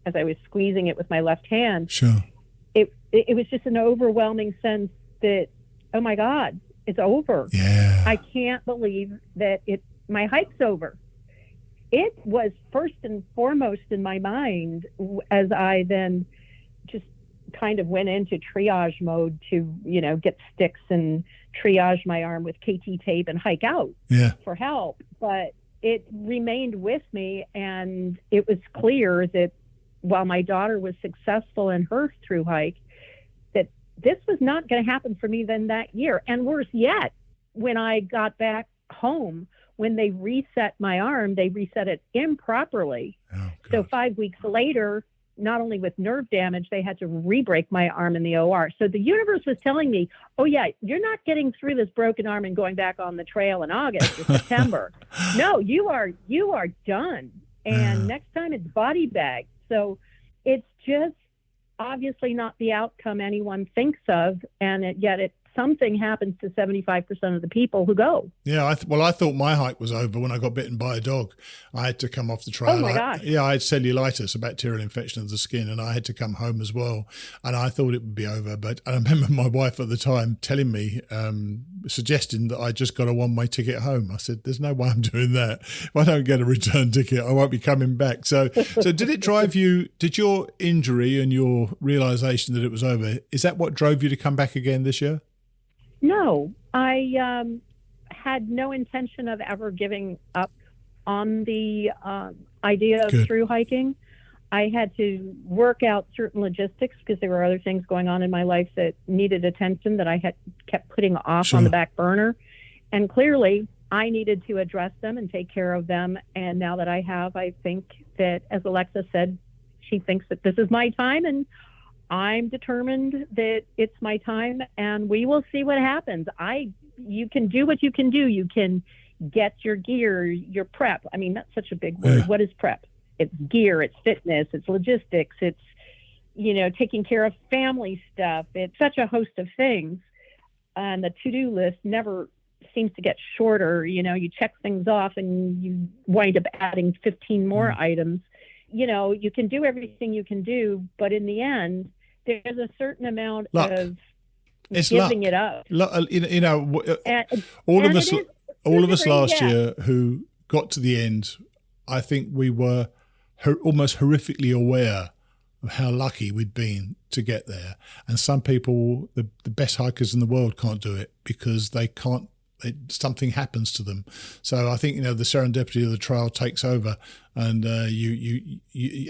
as I was squeezing it with my left hand, Sure. it was just an overwhelming sense that, oh my God, it's over. Yeah. I can't believe that my hike's over. It was first and foremost in my mind as I then just kind of went into triage mode to, get sticks and triage my arm with KT tape and hike out for help. But it remained with me, and it was clear that while my daughter was successful in her through hike, that this was not going to happen for me then that year. And worse yet, when I got back home, when they reset my arm, they reset it improperly. Oh, so 5 weeks later, not only with nerve damage, they had to re-break my arm in the OR. So the universe was telling me, oh yeah, you're not getting through this broken arm and going back on the trail in August or September. No, you are done. And next time it's body bag. So it's just obviously not the outcome anyone thinks of. And yet something happens to 75% of the people who go. Yeah, I thought my hike was over when I got bitten by a dog. I had to come off the trail. Oh my gosh. I had cellulitis, a bacterial infection of the skin, and I had to come home as well. And I thought it would be over, but I remember my wife at the time telling me, suggesting that I just got a one-way ticket home. I said, "There's no way I'm doing that. If I don't get a return ticket, I won't be coming back." So did it drive you? Did your injury and your realization that it was over? Is that what drove you to come back again this year? No, I had no intention of ever giving up on the idea of through hiking. I had to work out certain logistics because there were other things going on in my life that needed attention that I had kept putting off on the back burner. And clearly, I needed to address them and take care of them. And now that I have, I think that, as Alexa said, she thinks that this is my time, and I'm determined that it's my time, and we will see what happens. You can do what you can do. You can get your gear, your prep. I mean, that's such a big word. Yeah. What is prep? It's gear, it's fitness, it's logistics, it's, taking care of family stuff. It's such a host of things. And the to-do list never seems to get shorter. You check things off and you wind up adding 15 more items. You can do everything you can do, but in the end, there's a certain amount of giving it up. All of us last year who got to the end, I think we were almost horrifically aware of how lucky we'd been to get there. And some people, the best hikers in the world, can't do it because they can't. Something happens to them. So I think the serendipity of the trail takes over, and you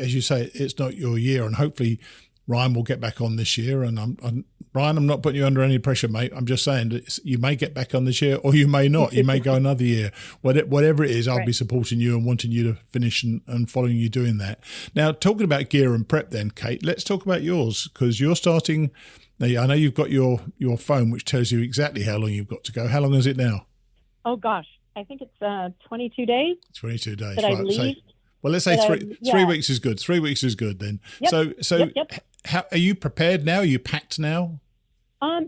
as you say, it's not your year, and hopefully Ryan will get back on this year. And Ryan, I'm not putting you under any pressure, mate. I'm just saying that you may get back on this year, or you may not. You may go another year. Whatever it is, I'll be supporting you and wanting you to finish and following you doing that. Now, talking about gear and prep, then, Kate, let's talk about yours, because you're starting. Now, I know you've got your phone, which tells you exactly how long you've got to go. How long is it now? Oh gosh, I think it's 22 days. 22 days. Right. I leave. Well, let's say 3 weeks is good. 3 weeks is good then. Yep. So how are you prepared now? Are you packed now?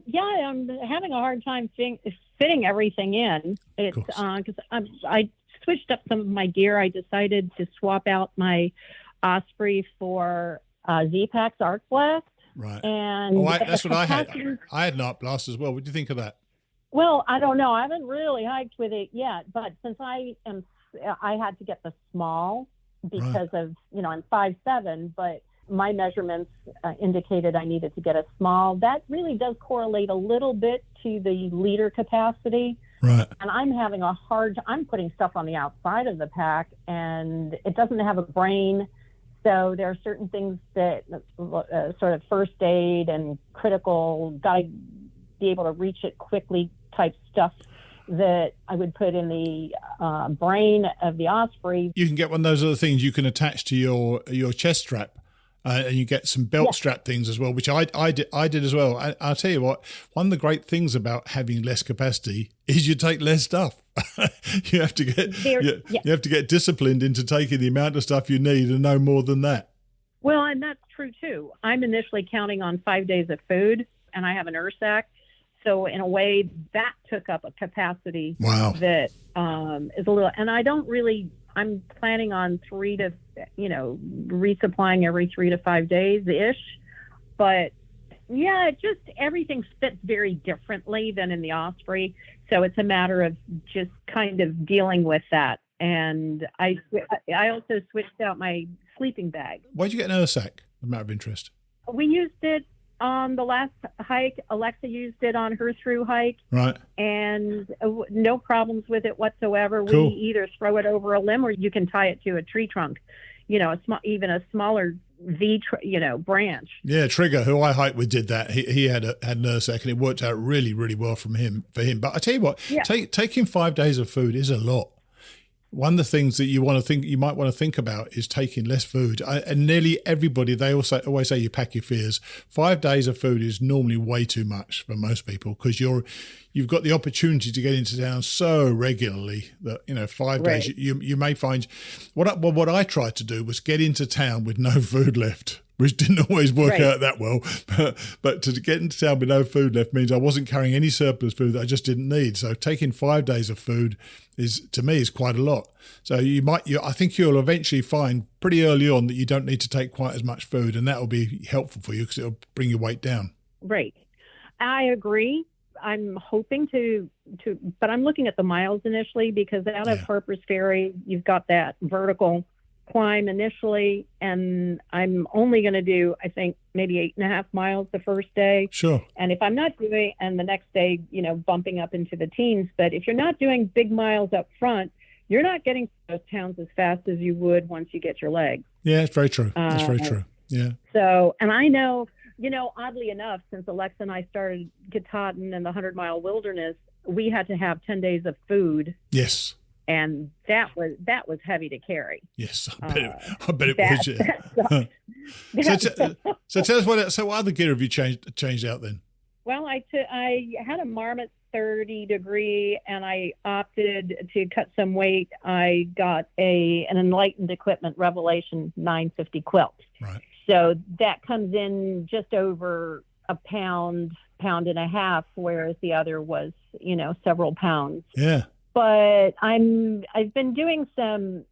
Yeah, I'm having a hard time fitting everything in. It's because I switched up some of my gear. I decided to swap out my Osprey for Z-Pac's Arc Blast. Right. And that's what I had. I had an Arc Blast as well. What do you think of that? Well, I don't know. I haven't really hiked with it yet, but since I had to get the small because of, I'm 5'7", but my measurements indicated I needed to get a small. That really does correlate a little bit to the liter capacity. Right. And I'm having I'm putting stuff on the outside of the pack, and it doesn't have a brain. So there are certain things that sort of first aid and critical, got to be able to reach it quickly type stuff that I would put in the brain of the Osprey. You can get one of those other things you can attach to your chest strap. And you get some belt strap things as well, which I did as well. I'll tell you what, one of the great things about having less capacity is you take less stuff. You have to get disciplined into taking the amount of stuff you need and no more than that. Well, and that's true too. I'm initially counting on 5 days of food, and I have an Ursac. So in a way, that took up a capacity that is a little. And I don't really I'm planning on resupplying every 3 to 5 days ish. But yeah, everything fits very differently than in the Osprey. So it's a matter of just kind of dealing with that. And I also switched out my sleeping bag. Why'd you get an Ursac? A matter of interest. We used it on the last hike. Alexa used it on her through hike. Right. And no problems with it whatsoever. Cool. We either throw it over a limb or you can tie it to a tree trunk, even a smaller branch. Yeah, Trigger, who I hiked with, did that. He had an Ursac, and it worked out really, really well for him. But I tell you what, taking 5 days of food is a lot. One of the things that you might want to think about is taking less food. And nearly everybody, they always say you pack your fears. 5 days of food is normally way too much for most people, because you've got the opportunity to get into town so regularly that 5 days you may find. What I tried to do was get into town with no food left, which didn't always work out that well. But to get into town with no food left means I wasn't carrying any surplus food that I just didn't need. So taking 5 days of food to me is quite a lot. So I think you'll eventually find pretty early on that you don't need to take quite as much food, and that will be helpful for you because it'll bring your weight down. Right. I agree. I'm hoping but I'm looking at the miles initially, because out of Harper's Ferry, you've got that vertical climb initially, and I'm only going to do, I think, maybe 8.5 miles the first day. Sure. And if I'm not doing, and the next day, bumping up into the teens, but if you're not doing big miles up front, you're not getting to those towns as fast as you would once you get your legs. Yeah, it's very true. That's very true. Yeah. So, and I know, oddly enough, since Alexa and I started Katahdin and the 100-mile wilderness, we had to have 10 days of food. Yes. And that was heavy to carry. Yes, I bet it was. Yeah. So tell us what other gear have you changed out then? Well, I had a Marmot 30 degree, and I opted to cut some weight. I got an Enlightened Equipment Revelation 950 quilt. Right. So that comes in just over a pound and a half, whereas the other was, several pounds. Yeah. But I've been doing some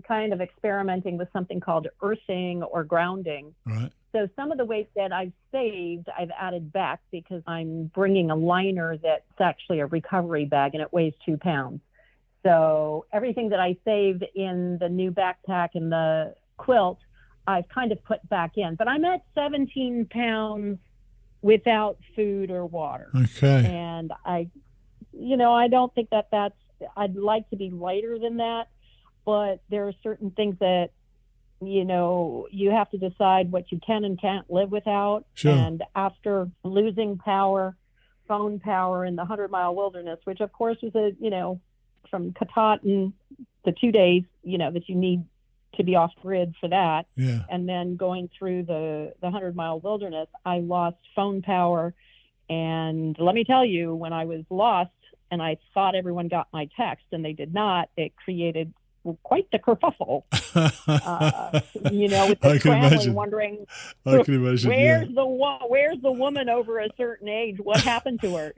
kind of experimenting with something called earthing or grounding. Right. So some of the weight that I've saved, I've added back, because I'm bringing a liner that's actually a recovery bag, and it weighs 2 pounds. So everything that I saved in the new backpack and the quilt, I've kind of put back in. But I'm at 17 pounds without food or water. Okay. And I don't think that's, I'd like to be lighter than that, but there are certain things that, you have to decide what you can and can't live without. Sure. And after losing phone power in the 100-mile wilderness, which of course was from Katahdin, the 2 days, that you need to be off grid for that. Yeah. And then going through the 100-mile wilderness, I lost phone power. And let me tell you, when I was lost and I thought everyone got my text and they did not, it created quite the kerfuffle. With the scrambling, wondering, I can imagine. where's the woman over a certain age? What happened to her?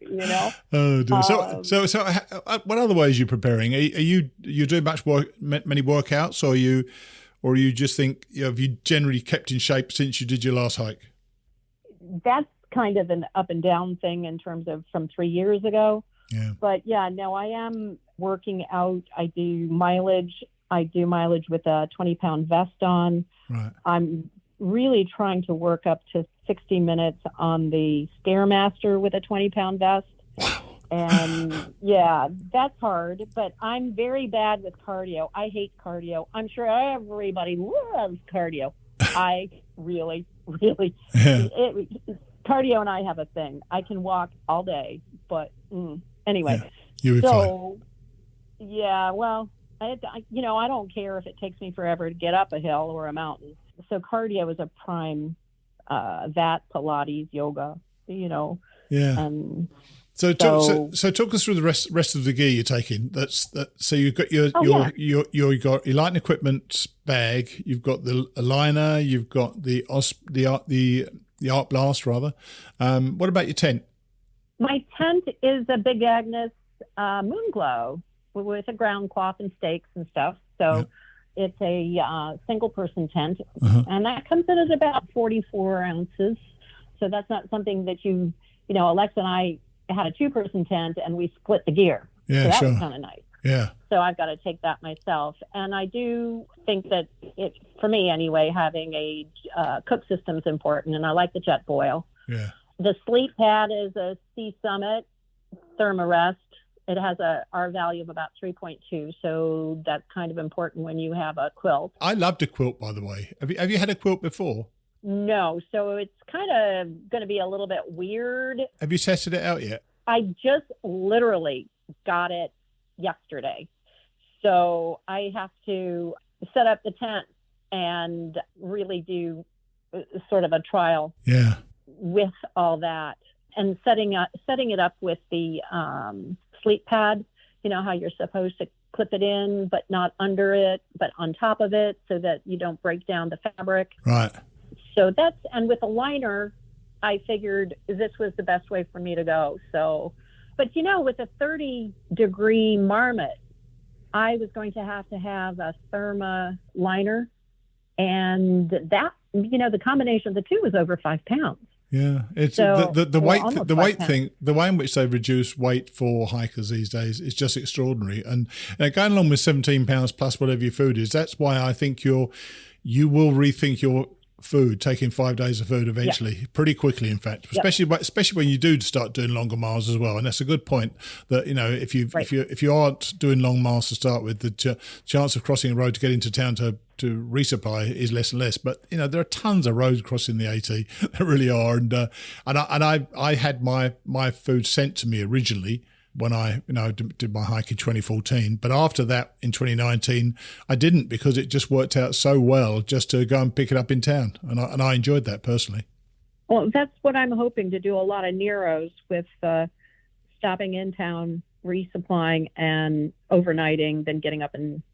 Oh dear. So what other ways are you preparing? Are you doing many workouts, or you just think have you generally kept in shape since you did your last hike? That's kind of an up and down thing in terms of from 3 years ago. Yeah. But yeah, no, I am working out. I do mileage. With a 20-pound vest on. Right. I'm really trying to work up to 60 minutes on the Stairmaster with a 20-pound vest. And yeah, that's hard, but I'm very bad with cardio. I hate cardio. I'm sure everybody loves cardio. I really, really, cardio and I have a thing. I can walk all day, but anyway. Yeah, you'll be fine. Yeah, well, I don't care if it takes me forever to get up a hill or a mountain. So cardio is a prime, that Pilates, yoga, Yeah. So talk us through the rest of the gear you're taking. So you've got your Enlightened Equipment bag. You've got the liner. You've got the Art Blast rather. What about your tent? My tent is a Big Agnes Moonglow with a ground cloth and stakes and stuff. So it's a single-person tent, and that comes in at about 44 ounces. So that's not something that Alexa and I had a two-person tent, and we split the gear. Yeah, so that sure. was kind of nice. Yeah. So I've got to take that myself. And I do think that, for me anyway, having a cook system is important, and I like the jet boil. Yeah. The sleep pad is a Sea Summit Thermarest. It has a R value of about 3.2, so that's kind of important when you have a quilt. I loved a quilt, by the way. Have you had a quilt before? No, so it's kind of going to be a little bit weird. Have you tested it out yet? I just literally got it yesterday. So I have to set up the tent and really do sort of a trial with all that, and setting it up with the sleep pad, how you're supposed to clip it in, but not under it, but on top of it, so that you don't break down the fabric. Right. So and with a liner, I figured this was the best way for me to go. So, but with a 30-degree marmot, I was going to have a Therma liner, and that, the combination of the two was over 5 pounds. Yeah, it's so, the weight thing. The way in which they reduce weight for hikers these days is just extraordinary. And going along with 17 pounds plus whatever your food is, that's why I think you will rethink your food, taking 5 days of food eventually, pretty quickly, in fact, especially when you do start doing longer miles as well. And that's a good point that, if you aren't doing long miles to start with, the chance of crossing a road to get into town to resupply is less and less. But there are tons of roads crossing the AT. There really are. And I had my food sent to me originally when I did my hike in 2014, but after that in 2019 I didn't, because it just worked out so well just to go and pick it up in town, and I enjoyed that personally. Well, that's what I'm hoping to do, a lot of Neros, with stopping in town, resupplying, and overnighting, then getting up and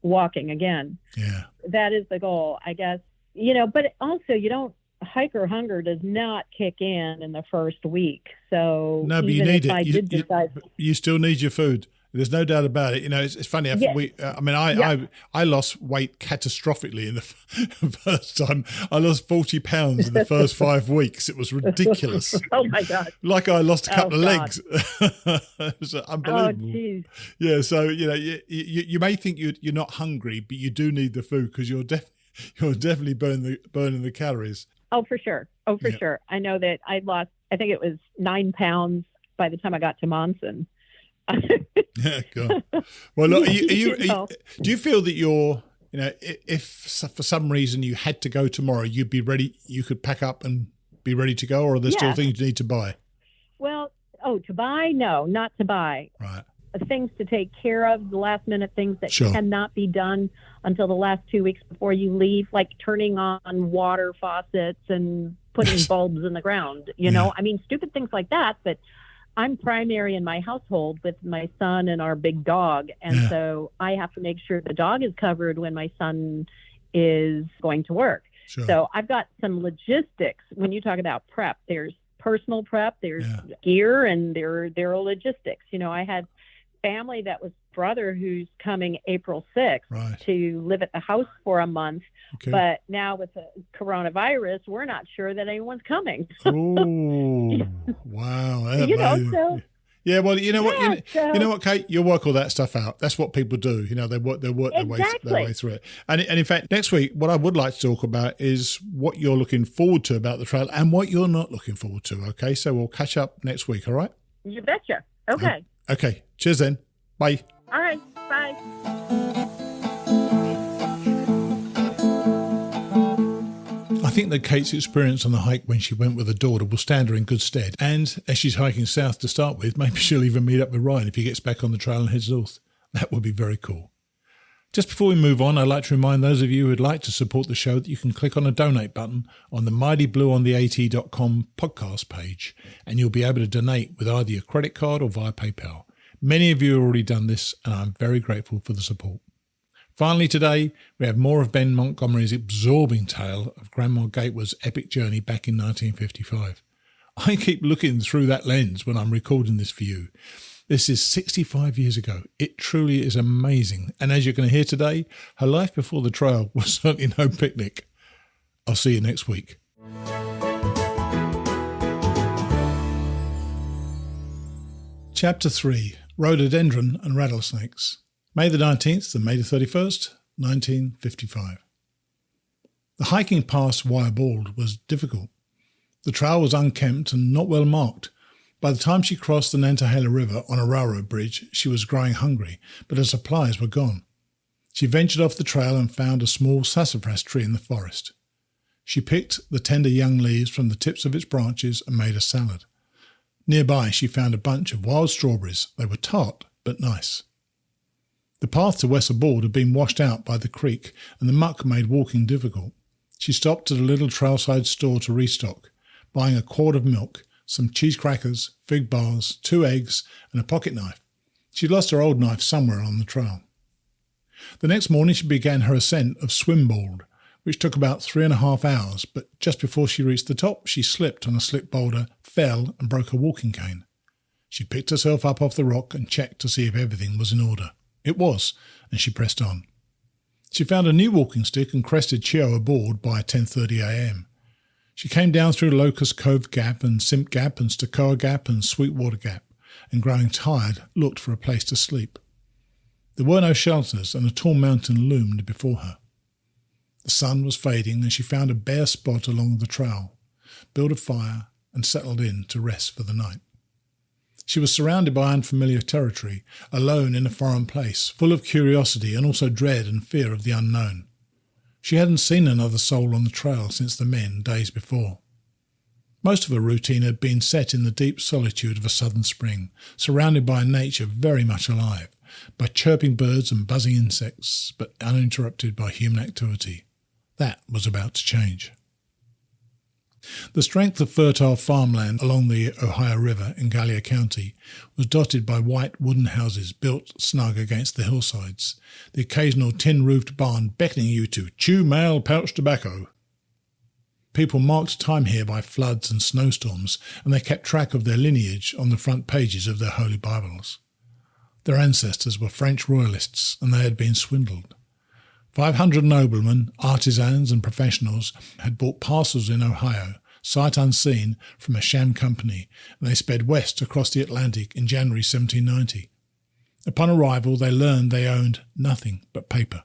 walking again. Yeah, that is the goal, I guess. But also hiker hunger does not kick in the first week. So no, but you need it. You still need your food. There's no doubt about it. It's funny. I lost weight catastrophically in the first time. I lost 40 pounds in the first 5 weeks. It was ridiculous. Oh my God! Like I lost a couple of legs. It was unbelievable. Oh, geez. Yeah. So you may think you're not hungry, but you do need the food, because you're definitely burning the calories. Oh, for sure. Sure. I know that I lost, I think it was 9 pounds by the time I got to Monson. Yeah, God. Well, look, do you feel that you're, if for some reason you had to go tomorrow, you'd be ready, you could pack up and be ready to go, or are there still things you need to buy? Well, to buy? No, not to buy. Right. Things to take care of, the last minute things that cannot be done until the last 2 weeks before you leave, like turning on water faucets and putting bulbs in the ground, stupid things like that. But I'm primary in my household with my son and our big dog. And so I have to make sure the dog is covered when my son is going to work. Sure. So I've got some logistics. When you talk about prep, there's personal prep, there's gear, and there are logistics. I had family that was brother who's coming April 6th to live at the house for a month. Okay. But now with the coronavirus, we're not sure that anyone's coming. Oh, wow. Yeah, well, you know what, Kate, you'll work all that stuff out. That's what people do. They work their way through it. And in fact, next week, what I would like to talk about is what you're looking forward to about the trail and what you're not looking forward to. Okay, so we'll catch up next week. All right? You betcha. Okay. Okay. Cheers then. Bye. All right. Bye. I think that Kate's experience on the hike when she went with her daughter will stand her in good stead. And as she's hiking south to start with, maybe she'll even meet up with Ryan if he gets back on the trail and heads north. That would be very cool. Just before we move on, I'd like to remind those of you who'd like to support the show that you can click on a donate button on the mightyblueontheat.com podcast page, and you'll be able to donate with either your credit card or via PayPal. Many of you have already done this, and I'm very grateful for the support. Finally today, we have more of Ben Montgomery's absorbing tale of Grandma Gatewood's epic journey back in 1955. I keep looking through that lens when I'm recording this for you. This is 65 years ago. It truly is amazing. And as you're going to hear today, her life before the trail was certainly no picnic. I'll see you next week. Chapter 3, Rhododendron and Rattlesnakes. May the 19th and May the 31st, 1955. The hiking past Wire Bald was difficult. The trail was unkempt and not well marked. By the time she crossed the Nantahala River on a railroad bridge, she was growing hungry, but her supplies were gone. She ventured off the trail and found a small sassafras tree in the forest. She picked the tender young leaves from the tips of its branches and made a salad. Nearby, she found a bunch of wild strawberries. They were tart, but nice. The path to Wesser Bald had been washed out by the creek, and the muck made walking difficult. She stopped at a little trailside store to restock, buying a quart of milk, some cheese crackers, fig bars, 2 eggs, and a pocket knife. She'd lost her old knife somewhere on the trail. The next morning she began her ascent of Swimbald, which took about 3.5 hours, but just before she reached the top, she slipped on a slip boulder, fell, and broke her walking cane. She picked herself up off the rock and checked to see if everything was in order. It was, and she pressed on. She found a new walking stick and crested Chioa Bald by 10:30 a.m. She came down through Locust Cove Gap and Simp Gap and Stokoa Gap and Sweetwater Gap, and growing tired, looked for a place to sleep. There were no shelters, and a tall mountain loomed before her. The sun was fading, and she found a bare spot along the trail, built a fire, and settled in to rest for the night. She was surrounded by unfamiliar territory, alone in a foreign place, full of curiosity and also dread and fear of the unknown. She hadn't seen another soul on the trail since the men days before. Most of her routine had been set in the deep solitude of a southern spring, surrounded by a nature very much alive, by chirping birds and buzzing insects, but uninterrupted by human activity. That was about to change. The strength of fertile farmland along the Ohio River in Gallia County was dotted by white wooden houses built snug against the hillsides, the occasional tin-roofed barn beckoning you to chew male pouch tobacco. People marked time here by floods and snowstorms, and they kept track of their lineage on the front pages of their holy Bibles. Their ancestors were French royalists, and they had been swindled. 500 noblemen, artisans and professionals had bought parcels in Ohio, sight unseen, from a sham company, and they sped west across the Atlantic in January 1790. Upon arrival, they learned they owned nothing but paper.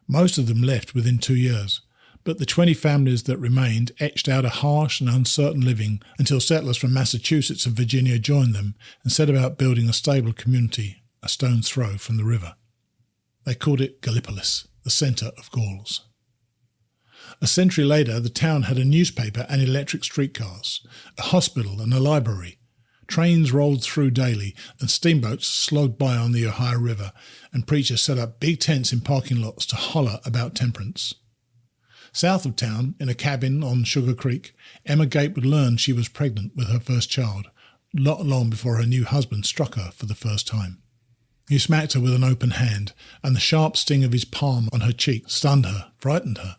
Most of them left within 2 years, but the 20 families that remained etched out a harsh and uncertain living until settlers from Massachusetts and Virginia joined them and set about building a stable community a stone's throw from the river. They called it Gallipolis, the centre of Gauls. A century later, the town had a newspaper and electric streetcars, a hospital and a library. Trains rolled through daily, and steamboats slogged by on the Ohio River, and preachers set up big tents in parking lots to holler about temperance. South of town, in a cabin on Sugar Creek, Emma Gatewood learned she was pregnant with her first child, not long before her new husband struck her for the first time. He smacked her with an open hand, and the sharp sting of his palm on her cheek stunned her, frightened her.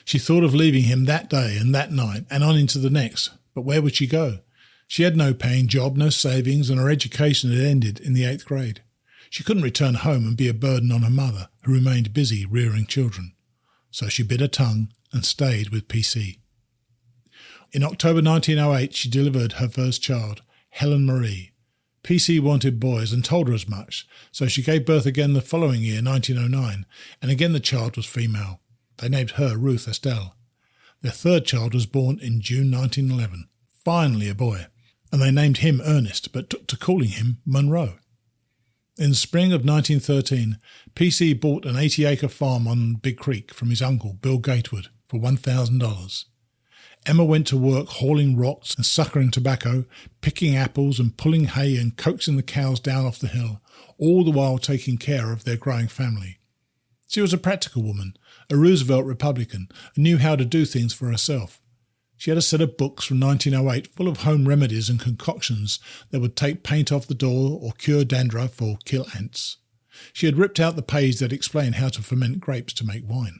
She thought of leaving him that day and that night, and on into the next, but where would she go? She had no paying job, no savings, and her education had ended in the 8th grade. She couldn't return home and be a burden on her mother, who remained busy rearing children. So she bit her tongue and stayed with PC. In October 1908, she delivered her first child, Helen Marie. PC wanted boys and told her as much, so she gave birth again the following year, 1909, and again the child was female. They named her Ruth Estelle. Their third child was born in June 1911, finally a boy, and they named him Ernest, but took to calling him Monroe. In the spring of 1913, PC bought an 80-acre farm on Big Creek from his uncle, Bill Gatewood, for $1,000. Emma went to work hauling rocks and suckering tobacco, picking apples and pulling hay and coaxing the cows down off the hill, all the while taking care of their growing family. She was a practical woman, a Roosevelt Republican, and knew how to do things for herself. She had a set of books from 1908 full of home remedies and concoctions that would take paint off the door or cure dandruff or kill ants. She had ripped out the page that explained how to ferment grapes to make wine.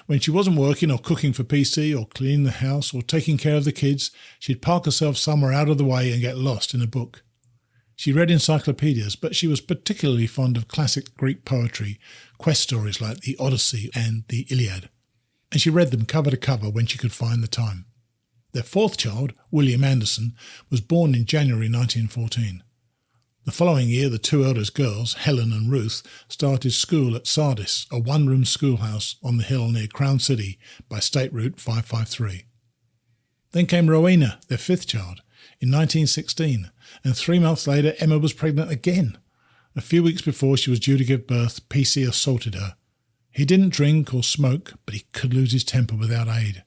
When she wasn't working or cooking for PC or cleaning the house or taking care of the kids, she'd park herself somewhere out of the way and get lost in a book. She read encyclopedias, but she was particularly fond of classic Greek poetry, quest stories like the Odyssey and the Iliad, and she read them cover to cover when she could find the time. Their fourth child, William Anderson, was born in January 1914. The following year, the two eldest girls, Helen and Ruth, started school at Sardis, a one-room schoolhouse on the hill near Crown City by State Route 553. Then came Rowena, their fifth child, in 1916, and 3 months later Emma was pregnant again. A few weeks before she was due to give birth, PC assaulted her. He didn't drink or smoke, but he could lose his temper without aid,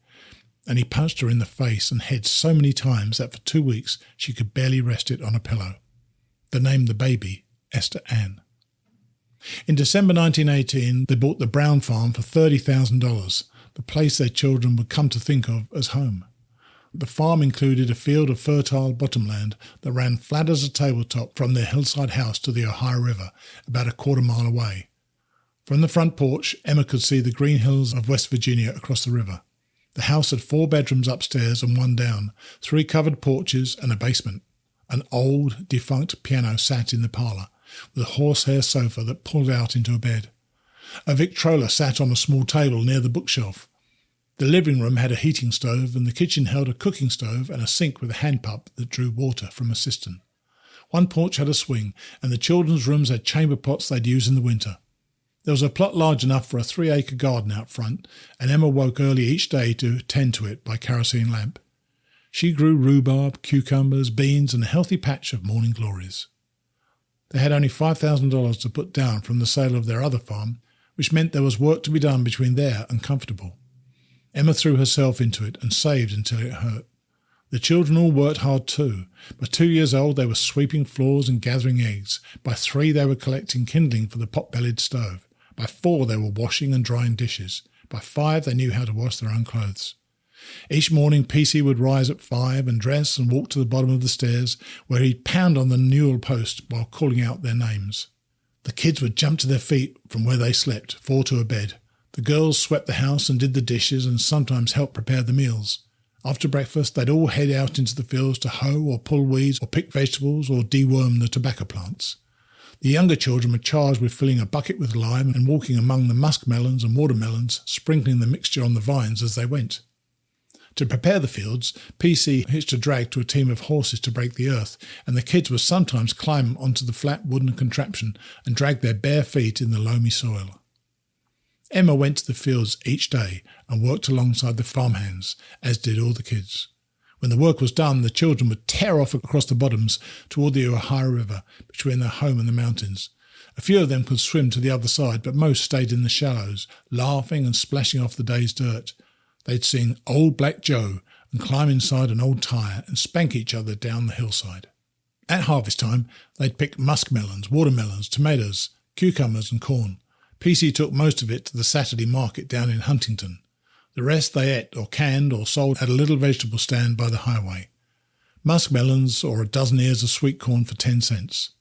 and he punched her in the face and head so many times that for 2 weeks she could barely rest it on a pillow. They named the baby Esther Ann. In December 1918, they bought the Brown farm for $30,000, the place their children would come to think of as home. The farm included a field of fertile bottomland that ran flat as a tabletop from their hillside house to the Ohio River, about a quarter mile away. From the front porch, Emma could see the green hills of West Virginia across the river. The house had 4 bedrooms upstairs and 1 down, 3 covered porches and a basement. An old, defunct piano sat in the parlour, with a horsehair sofa that pulled out into a bed. A Victrola sat on a small table near the bookshelf. The living room had a heating stove, and the kitchen held a cooking stove and a sink with a hand pump that drew water from a cistern. One porch had a swing, and the children's rooms had chamber pots they'd use in the winter. There was a plot large enough for a 3-acre garden out front, and Emma woke early each day to tend to it by kerosene lamp. She grew rhubarb, cucumbers, beans, and a healthy patch of morning glories. They had only $5,000 to put down from the sale of their other farm, which meant there was work to be done between there and comfortable. Emma threw herself into it and saved until it hurt. The children all worked hard too. By 2 years old they were sweeping floors and gathering eggs. By 3 they were collecting kindling for the pot-bellied stove. By 4 they were washing and drying dishes. By 5 they knew how to wash their own clothes. Each morning PC would rise at 5 and dress and walk to the bottom of the stairs, where he'd pound on the newel post while calling out their names. The kids would jump to their feet from where they slept, 4 to a bed. The girls swept the house and did the dishes and sometimes helped prepare the meals. After breakfast, they'd all head out into the fields to hoe or pull weeds or pick vegetables or deworm the tobacco plants. The younger children were charged with filling a bucket with lime and walking among the muskmelons and watermelons, sprinkling the mixture on the vines as they went. To prepare the fields, PC hitched a drag to a team of horses to break the earth, and the kids would sometimes climb onto the flat wooden contraption and drag their bare feet in the loamy soil. Emma went to the fields each day and worked alongside the farmhands, as did all the kids. When the work was done, the children would tear off across the bottoms toward the Ohio River, between their home and the mountains. A few of them could swim to the other side, but most stayed in the shallows, laughing and splashing off the day's dirt. They'd sing Old Black Joe and climb inside an old tyre and spank each other down the hillside. At harvest time, they'd pick muskmelons, watermelons, tomatoes, cucumbers and corn. PC took most of it to the Saturday market down in Huntington. The rest they ate or canned or sold at a little vegetable stand by the highway. Muskmelons or a dozen ears of sweet corn for 10 cents.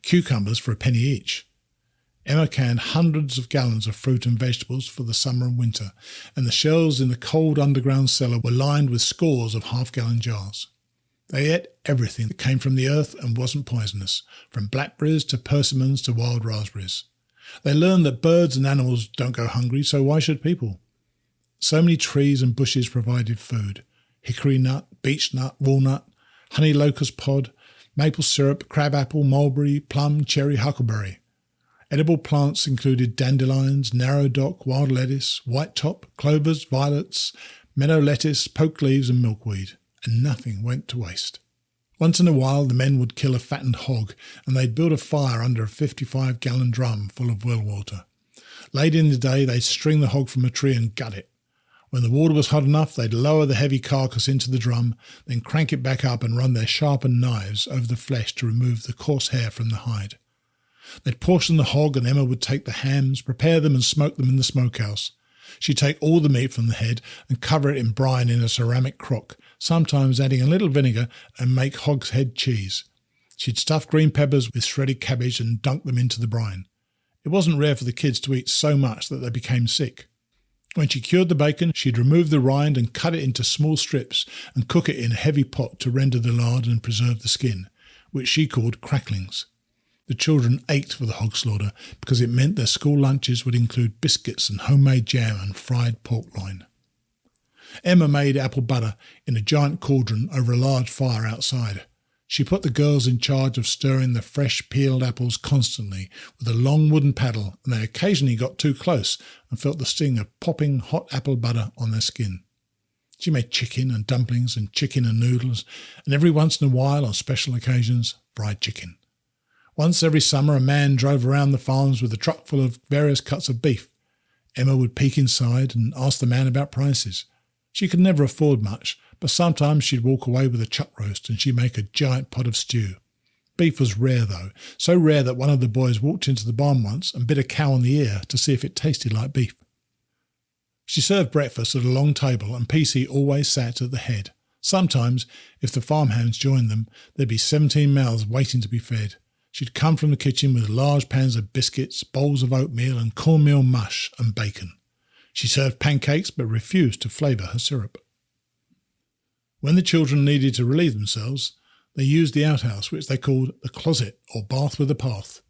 Cucumbers for a penny each. Emma canned hundreds of gallons of fruit and vegetables for the summer and winter, and the shelves in the cold underground cellar were lined with scores of half-gallon jars. They ate everything that came from the earth and wasn't poisonous, from blackberries to persimmons to wild raspberries. They learned that birds and animals don't go hungry, so why should people? So many trees and bushes provided food. Hickory nut, beech nut, walnut, honey locust pod, maple syrup, crabapple, mulberry, plum, cherry, huckleberry. Edible plants included dandelions, narrow dock, wild lettuce, white top, clovers, violets, meadow lettuce, poke leaves and milkweed, and nothing went to waste. Once in a while the men would kill a fattened hog, and they'd build a fire under a 55-gallon drum full of well water. Late in the day they'd string the hog from a tree and gut it. When the water was hot enough, they'd lower the heavy carcass into the drum, then crank it back up and run their sharpened knives over the flesh to remove the coarse hair from the hide. They'd portion the hog, and Emma would take the hams, prepare them and smoke them in the smokehouse. She'd take all the meat from the head and cover it in brine in a ceramic crock, sometimes adding a little vinegar, and make hog's head cheese. She'd stuff green peppers with shredded cabbage and dunk them into the brine. It wasn't rare for the kids to eat so much that they became sick. When she cured the bacon, she'd remove the rind and cut it into small strips and cook it in a heavy pot to render the lard and preserve the skin. which she called cracklings. The children ached for the hog slaughter because it meant their school lunches would include biscuits and homemade jam and fried pork loin. Emma made apple butter in a giant cauldron over a large fire outside. She put the girls in charge of stirring the fresh peeled apples constantly with a long wooden paddle, and they occasionally got too close and felt the sting of popping hot apple butter on their skin. She made chicken and dumplings and chicken and noodles, and every once in a while, on special occasions, fried chicken. Once every summer, a man drove around the farms with a truck full of various cuts of beef. Emma would peek inside and ask the man about prices. She could never afford much, but sometimes she'd walk away with a chuck roast and she'd make a giant pot of stew. Beef was rare, though, so rare that one of the boys walked into the barn once and bit a cow on the ear to see if it tasted like beef. She served breakfast at a long table, and PC always sat at the head. Sometimes, if the farmhands joined them, there'd be 17 mouths waiting to be fed. She'd come from the kitchen with large pans of biscuits, bowls of oatmeal and cornmeal mush and bacon. She served pancakes but refused to flavour her syrup. When the children needed to relieve themselves, they used the outhouse, which they called the closet or bath with a path.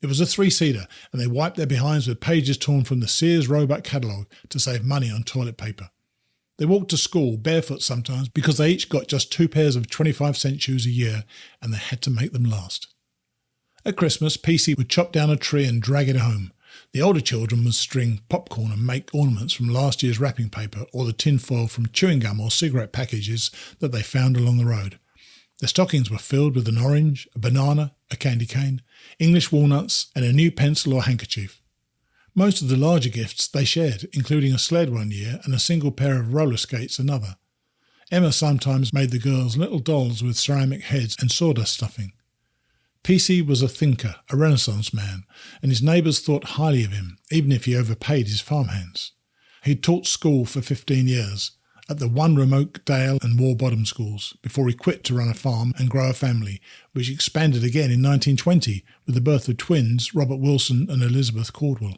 It was a 3-seater, and they wiped their behinds with pages torn from the Sears Roebuck catalogue to save money on toilet paper. They walked to school barefoot sometimes because they each got just 2 pairs of 25-cent shoes a year, and they had to make them last. At Christmas, PC would chop down a tree and drag it home. The older children would string popcorn and make ornaments from last year's wrapping paper or the tin foil from chewing gum or cigarette packages that they found along the road. Their stockings were filled with an orange, a banana, a candy cane, English walnuts, and a new pencil or handkerchief. Most of the larger gifts they shared, including a sled one year and a single pair of roller skates another. Emma sometimes made the girls little dolls with ceramic heads and sawdust stuffing. PC was a thinker, a Renaissance man, and his neighbours thought highly of him, even if he overpaid his farmhands. He'd taught school for 15 years, at the one remote Dale and War Bottom schools, before he quit to run a farm and grow a family, which expanded again in 1920 with the birth of twins Robert Wilson and Elizabeth Caldwell.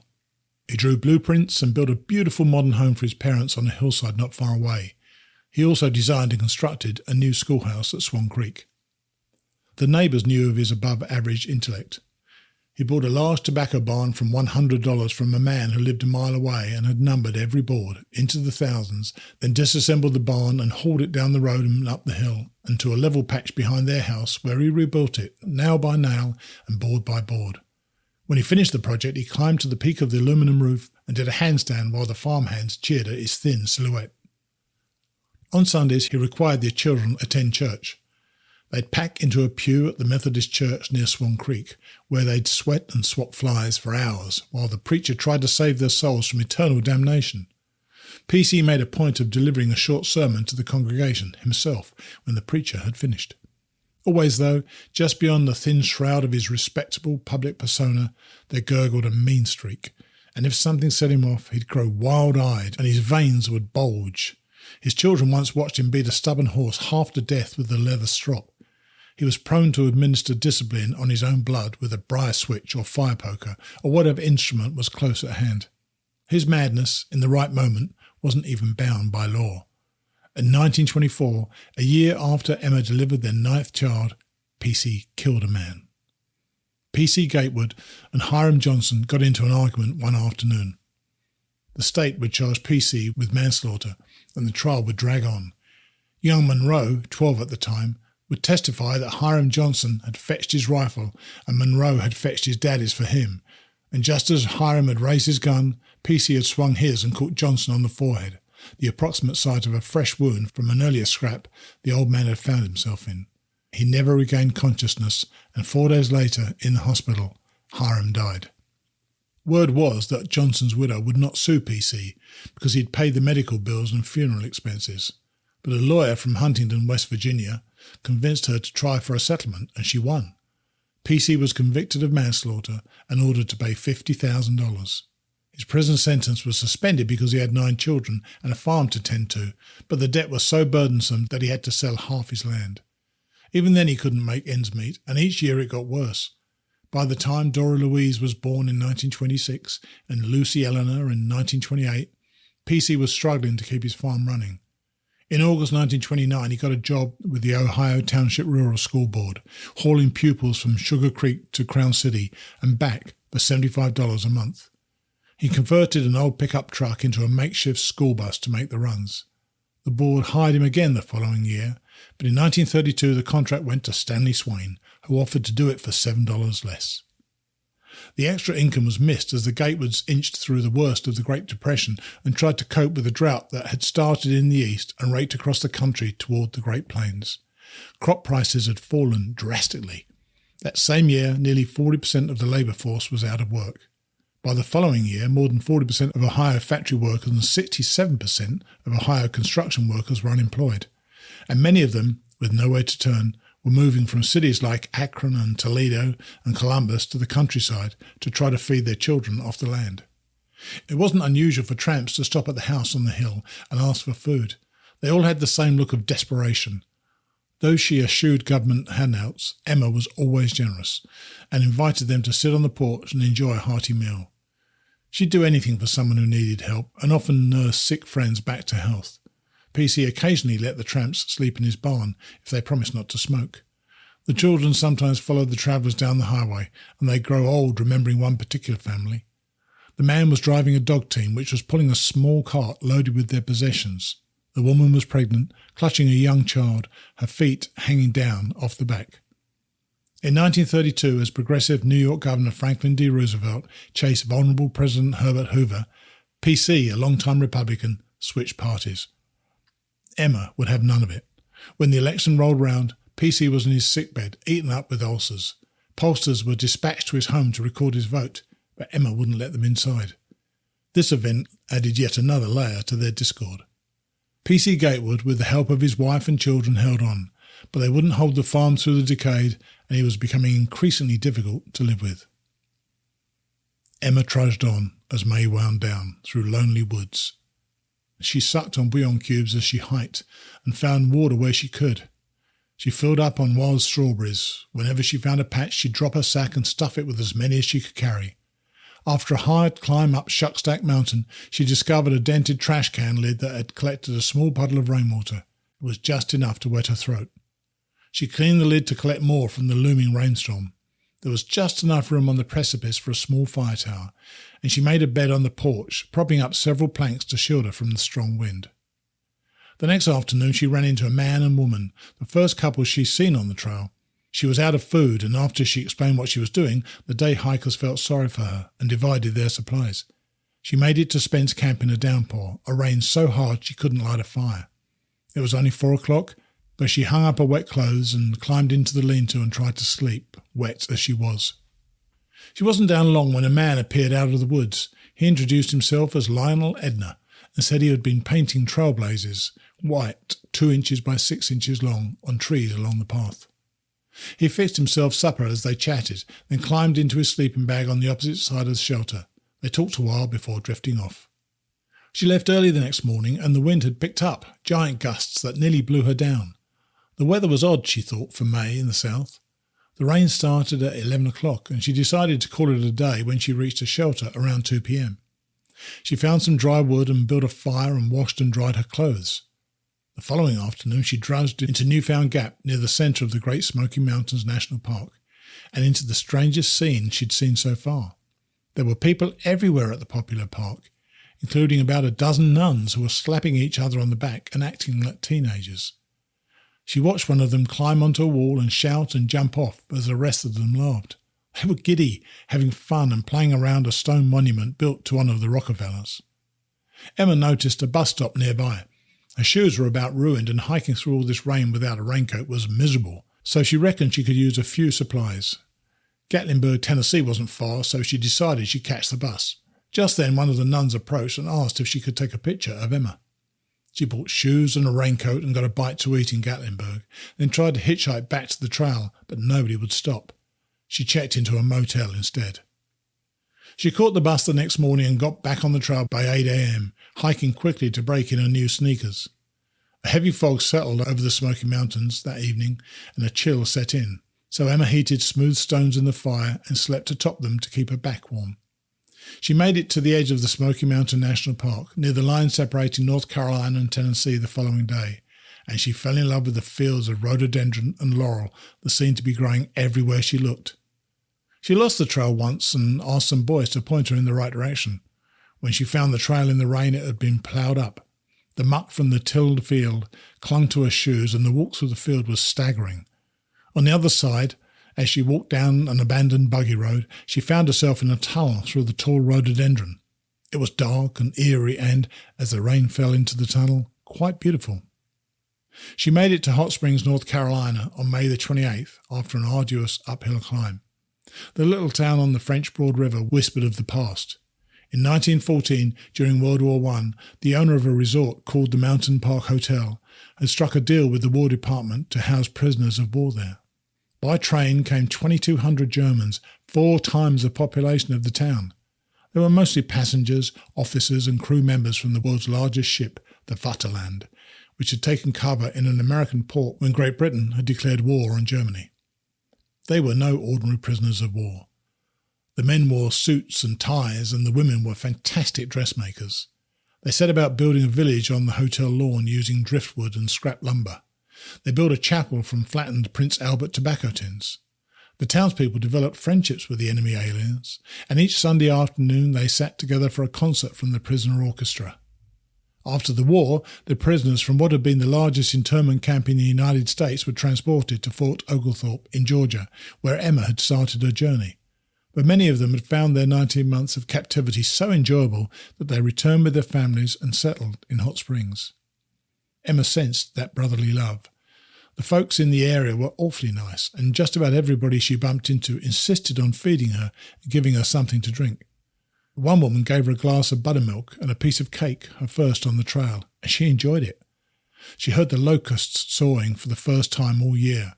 He drew blueprints and built a beautiful modern home for his parents on a hillside not far away. He also designed and constructed a new schoolhouse at Swan Creek. The neighbours knew of his above-average intellect. He bought a large tobacco barn from $100 from a man who lived a mile away and had numbered every board into the thousands, then disassembled the barn and hauled it down the road and up the hill and to a level patch behind their house where he rebuilt it, nail by nail and board by board. When he finished the project, he climbed to the peak of the aluminum roof and did a handstand while the farmhands cheered at his thin silhouette. On Sundays, he required their children attend church. They'd pack into a pew at the Methodist church near Swan Creek, where they'd sweat and swap flies for hours while the preacher tried to save their souls from eternal damnation. PC made a point of delivering a short sermon to the congregation himself when the preacher had finished. Always, though, just beyond the thin shroud of his respectable public persona, there gurgled a mean streak, and if something set him off, he'd grow wild-eyed and his veins would bulge. His children once watched him beat a stubborn horse half to death with a leather strop. He was prone to administer discipline on his own blood with a briar switch or fire poker or whatever instrument was close at hand. His madness, in the right moment, wasn't even bound by law. In 1924, a year after Emma delivered their 9th child, PC killed a man. PC Gatewood and Hiram Johnson got into an argument one afternoon. The state would charge PC with manslaughter, and the trial would drag on. Young Monroe, 12 at the time, would testify that Hiram Johnson had fetched his rifle and Monroe had fetched his daddy's for him, and just as Hiram had raised his gun, PC had swung his and caught Johnson on the forehead, the approximate site of a fresh wound from an earlier scrap the old man had found himself in. He never regained consciousness, and 4 days later, in the hospital, Hiram died. Word was that Johnson's widow would not sue PC because he'd paid the medical bills and funeral expenses, but a lawyer from Huntington, West Virginia, convinced her to try for a settlement, and she won. PC was convicted of manslaughter and ordered to pay $50,000. His prison sentence was suspended because he had 9 children and a farm to tend to, but the debt was so burdensome that he had to sell half his land. Even then he couldn't make ends meet, and each year it got worse. By the time Dora Louise was born in 1926 and Lucy Eleanor in 1928, PC was struggling to keep his farm running. In August 1929, he got a job with the Ohio Township Rural School Board, hauling pupils from Sugar Creek to Crown City and back for $75 a month. He converted an old pickup truck into a makeshift school bus to make the runs. The board hired him again the following year, but in 1932 the contract went to Stanley Swain, who offered to do it for $7 less. The extra income was missed as the Gatewoods inched through the worst of the Great Depression and tried to cope with the drought that had started in the east and raked across the country toward the Great Plains. Crop prices had fallen drastically. That same year, nearly 40% of the labour force was out of work. By the following year, more than 40% of Ohio factory workers and 67% of Ohio construction workers were unemployed, and many of them, with nowhere to turn, were moving from cities like Akron and Toledo and Columbus to the countryside to try to feed their children off the land. It wasn't unusual for tramps to stop at the house on the hill and ask for food. They all had the same look of desperation. Though she eschewed government handouts, Emma was always generous and invited them to sit on the porch and enjoy a hearty meal. She'd do anything for someone who needed help and often nursed sick friends back to health. PC occasionally let the tramps sleep in his barn if they promised not to smoke. The children sometimes followed the travellers down the highway, and they grow old remembering one particular family. The man was driving a dog team which was pulling a small cart loaded with their possessions. The woman was pregnant, clutching a young child, her feet hanging down off the back. In 1932, as progressive New York Governor Franklin D. Roosevelt chased vulnerable President Herbert Hoover, PC, a longtime Republican, switched parties. Emma would have none of it. When the election rolled round, PC was in his sickbed, eaten up with ulcers. Pollsters were dispatched to his home to record his vote, but Emma wouldn't let them inside. This event added yet another layer to their discord. PC Gatewood, with the help of his wife and children, held on, but they wouldn't hold the farm through the decade, and he was becoming increasingly difficult to live with. Emma trudged on as May wound down through lonely woods. She sucked on bouillon cubes as she hiked and found water where she could. She filled up on wild strawberries. Whenever she found a patch, she'd drop her sack and stuff it with as many as she could carry. After a hard climb up Shuckstack Mountain, she discovered a dented trash can lid that had collected a small puddle of rainwater. It was just enough to wet her throat. She cleaned the lid to collect more from the looming rainstorm. There was just enough room on the precipice for a small fire tower, and she made a bed on the porch, propping up several planks to shield her from the strong wind. The next afternoon she ran into a man and woman, the first couple she'd seen on the trail. She was out of food, and after she explained what she was doing, the day hikers felt sorry for her and divided their supplies. She made it to Spence Camp in a downpour, a rain so hard she couldn't light a fire. It was only 4 o'clock, but she hung up her wet clothes and climbed into the lean-to and tried to sleep, wet as she was. She wasn't down long when a man appeared out of the woods. He introduced himself as Lionel Edner and said he had been painting trailblazers, white, 2 inches by 6 inches long, on trees along the path. He fixed himself supper as they chatted, then climbed into his sleeping bag on the opposite side of the shelter. They talked a while before drifting off. She left early the next morning, and the wind had picked up, giant gusts that nearly blew her down. The weather was odd, she thought, for May in the south. The rain started at 11 o'clock, and she decided to call it a day when she reached a shelter around 2 p.m. She found some dry wood and built a fire and washed and dried her clothes. The following afternoon she drudged into Newfound Gap near the centre of the Great Smoky Mountains National Park, and into the strangest scene she'd seen so far. There were people everywhere at the popular park, including about a dozen nuns who were slapping each other on the back and acting like teenagers. She watched one of them climb onto a wall and shout and jump off as the rest of them laughed. They were giddy, having fun and playing around a stone monument built to honour the Rockefellers. Emma noticed a bus stop nearby. Her shoes were about ruined, and hiking through all this rain without a raincoat was miserable, so she reckoned she could use a few supplies. Gatlinburg, Tennessee wasn't far, so she decided she'd catch the bus. Just then one of the nuns approached and asked if she could take a picture of Emma. She bought shoes and a raincoat and got a bite to eat in Gatlinburg, then tried to hitchhike back to the trail, but nobody would stop. She checked into a motel instead. She caught the bus the next morning and got back on the trail by 8 a.m., hiking quickly to break in her new sneakers. A heavy fog settled over the Smoky Mountains that evening, and a chill set in, so Emma heated smooth stones in the fire and slept atop them to keep her back warm. She made it to the edge of the Smoky Mountain National Park, near the line separating North Carolina and Tennessee the following day, and she fell in love with the fields of rhododendron and laurel that seemed to be growing everywhere she looked. She lost the trail once and asked some boys to point her in the right direction. When she found the trail in the rain, it had been ploughed up. The muck from the tilled field clung to her shoes, and the walk through the field was staggering. On the other side, as she walked down an abandoned buggy road, she found herself in a tunnel through the tall rhododendron. It was dark and eerie and, as the rain fell into the tunnel, quite beautiful. She made it to Hot Springs, North Carolina on May the 28th after an arduous uphill climb. The little town on the French Broad River whispered of the past. In 1914, during World War I, the owner of a resort called the Mountain Park Hotel had struck a deal with the War Department to house prisoners of war there. By train came 2,200 Germans, 4 times the population of the town. They were mostly passengers, officers and crew members from the world's largest ship, the Vaterland, which had taken cover in an American port when Great Britain had declared war on Germany. They were no ordinary prisoners of war. The men wore suits and ties, and the women were fantastic dressmakers. They set about building a village on the hotel lawn using driftwood and scrap lumber. They built a chapel from flattened Prince Albert tobacco tins. The townspeople developed friendships with the enemy aliens, and each Sunday afternoon they sat together for a concert from the prisoner orchestra. After the war, the prisoners from what had been the largest internment camp in the United States were transported to Fort Oglethorpe in Georgia, where Emma had started her journey. But many of them had found their 19 months of captivity so enjoyable that they returned with their families and settled in Hot Springs. Emma sensed that brotherly love. The folks in the area were awfully nice, and just about everybody she bumped into insisted on feeding her and giving her something to drink. One woman gave her a glass of buttermilk and a piece of cake, her first on the trail, and she enjoyed it. She heard the locusts sawing for the first time all year.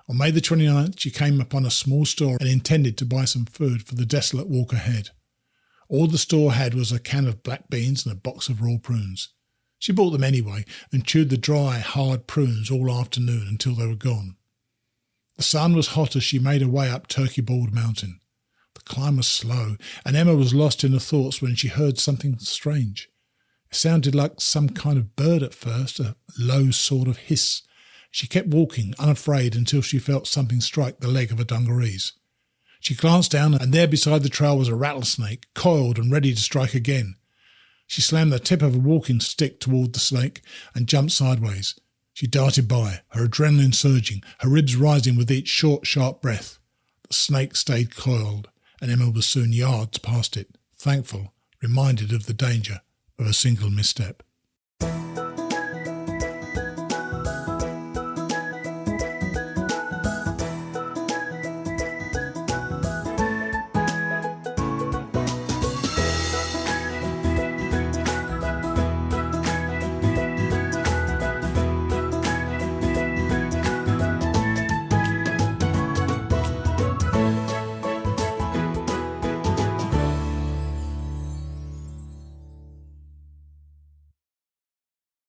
On May the 29th, she came upon a small store and intended to buy some food for the desolate walk ahead. All the store had was a can of black beans and a box of raw prunes. She bought them anyway and chewed the dry, hard prunes all afternoon until they were gone. The sun was hot as she made her way up Turkey Bald Mountain. The climb was slow, and Emma was lost in her thoughts when she heard something strange. It sounded like some kind of bird at first, a low sort of hiss. She kept walking, unafraid, until she felt something strike the leg of a dungarees. She glanced down, and there beside the trail was a rattlesnake, coiled and ready to strike again. She slammed the tip of a walking stick toward the snake and jumped sideways. She darted by, her adrenaline surging, her ribs rising with each short, sharp breath. The snake stayed coiled, and Emma was soon yards past it, thankful, reminded of the danger of a single misstep.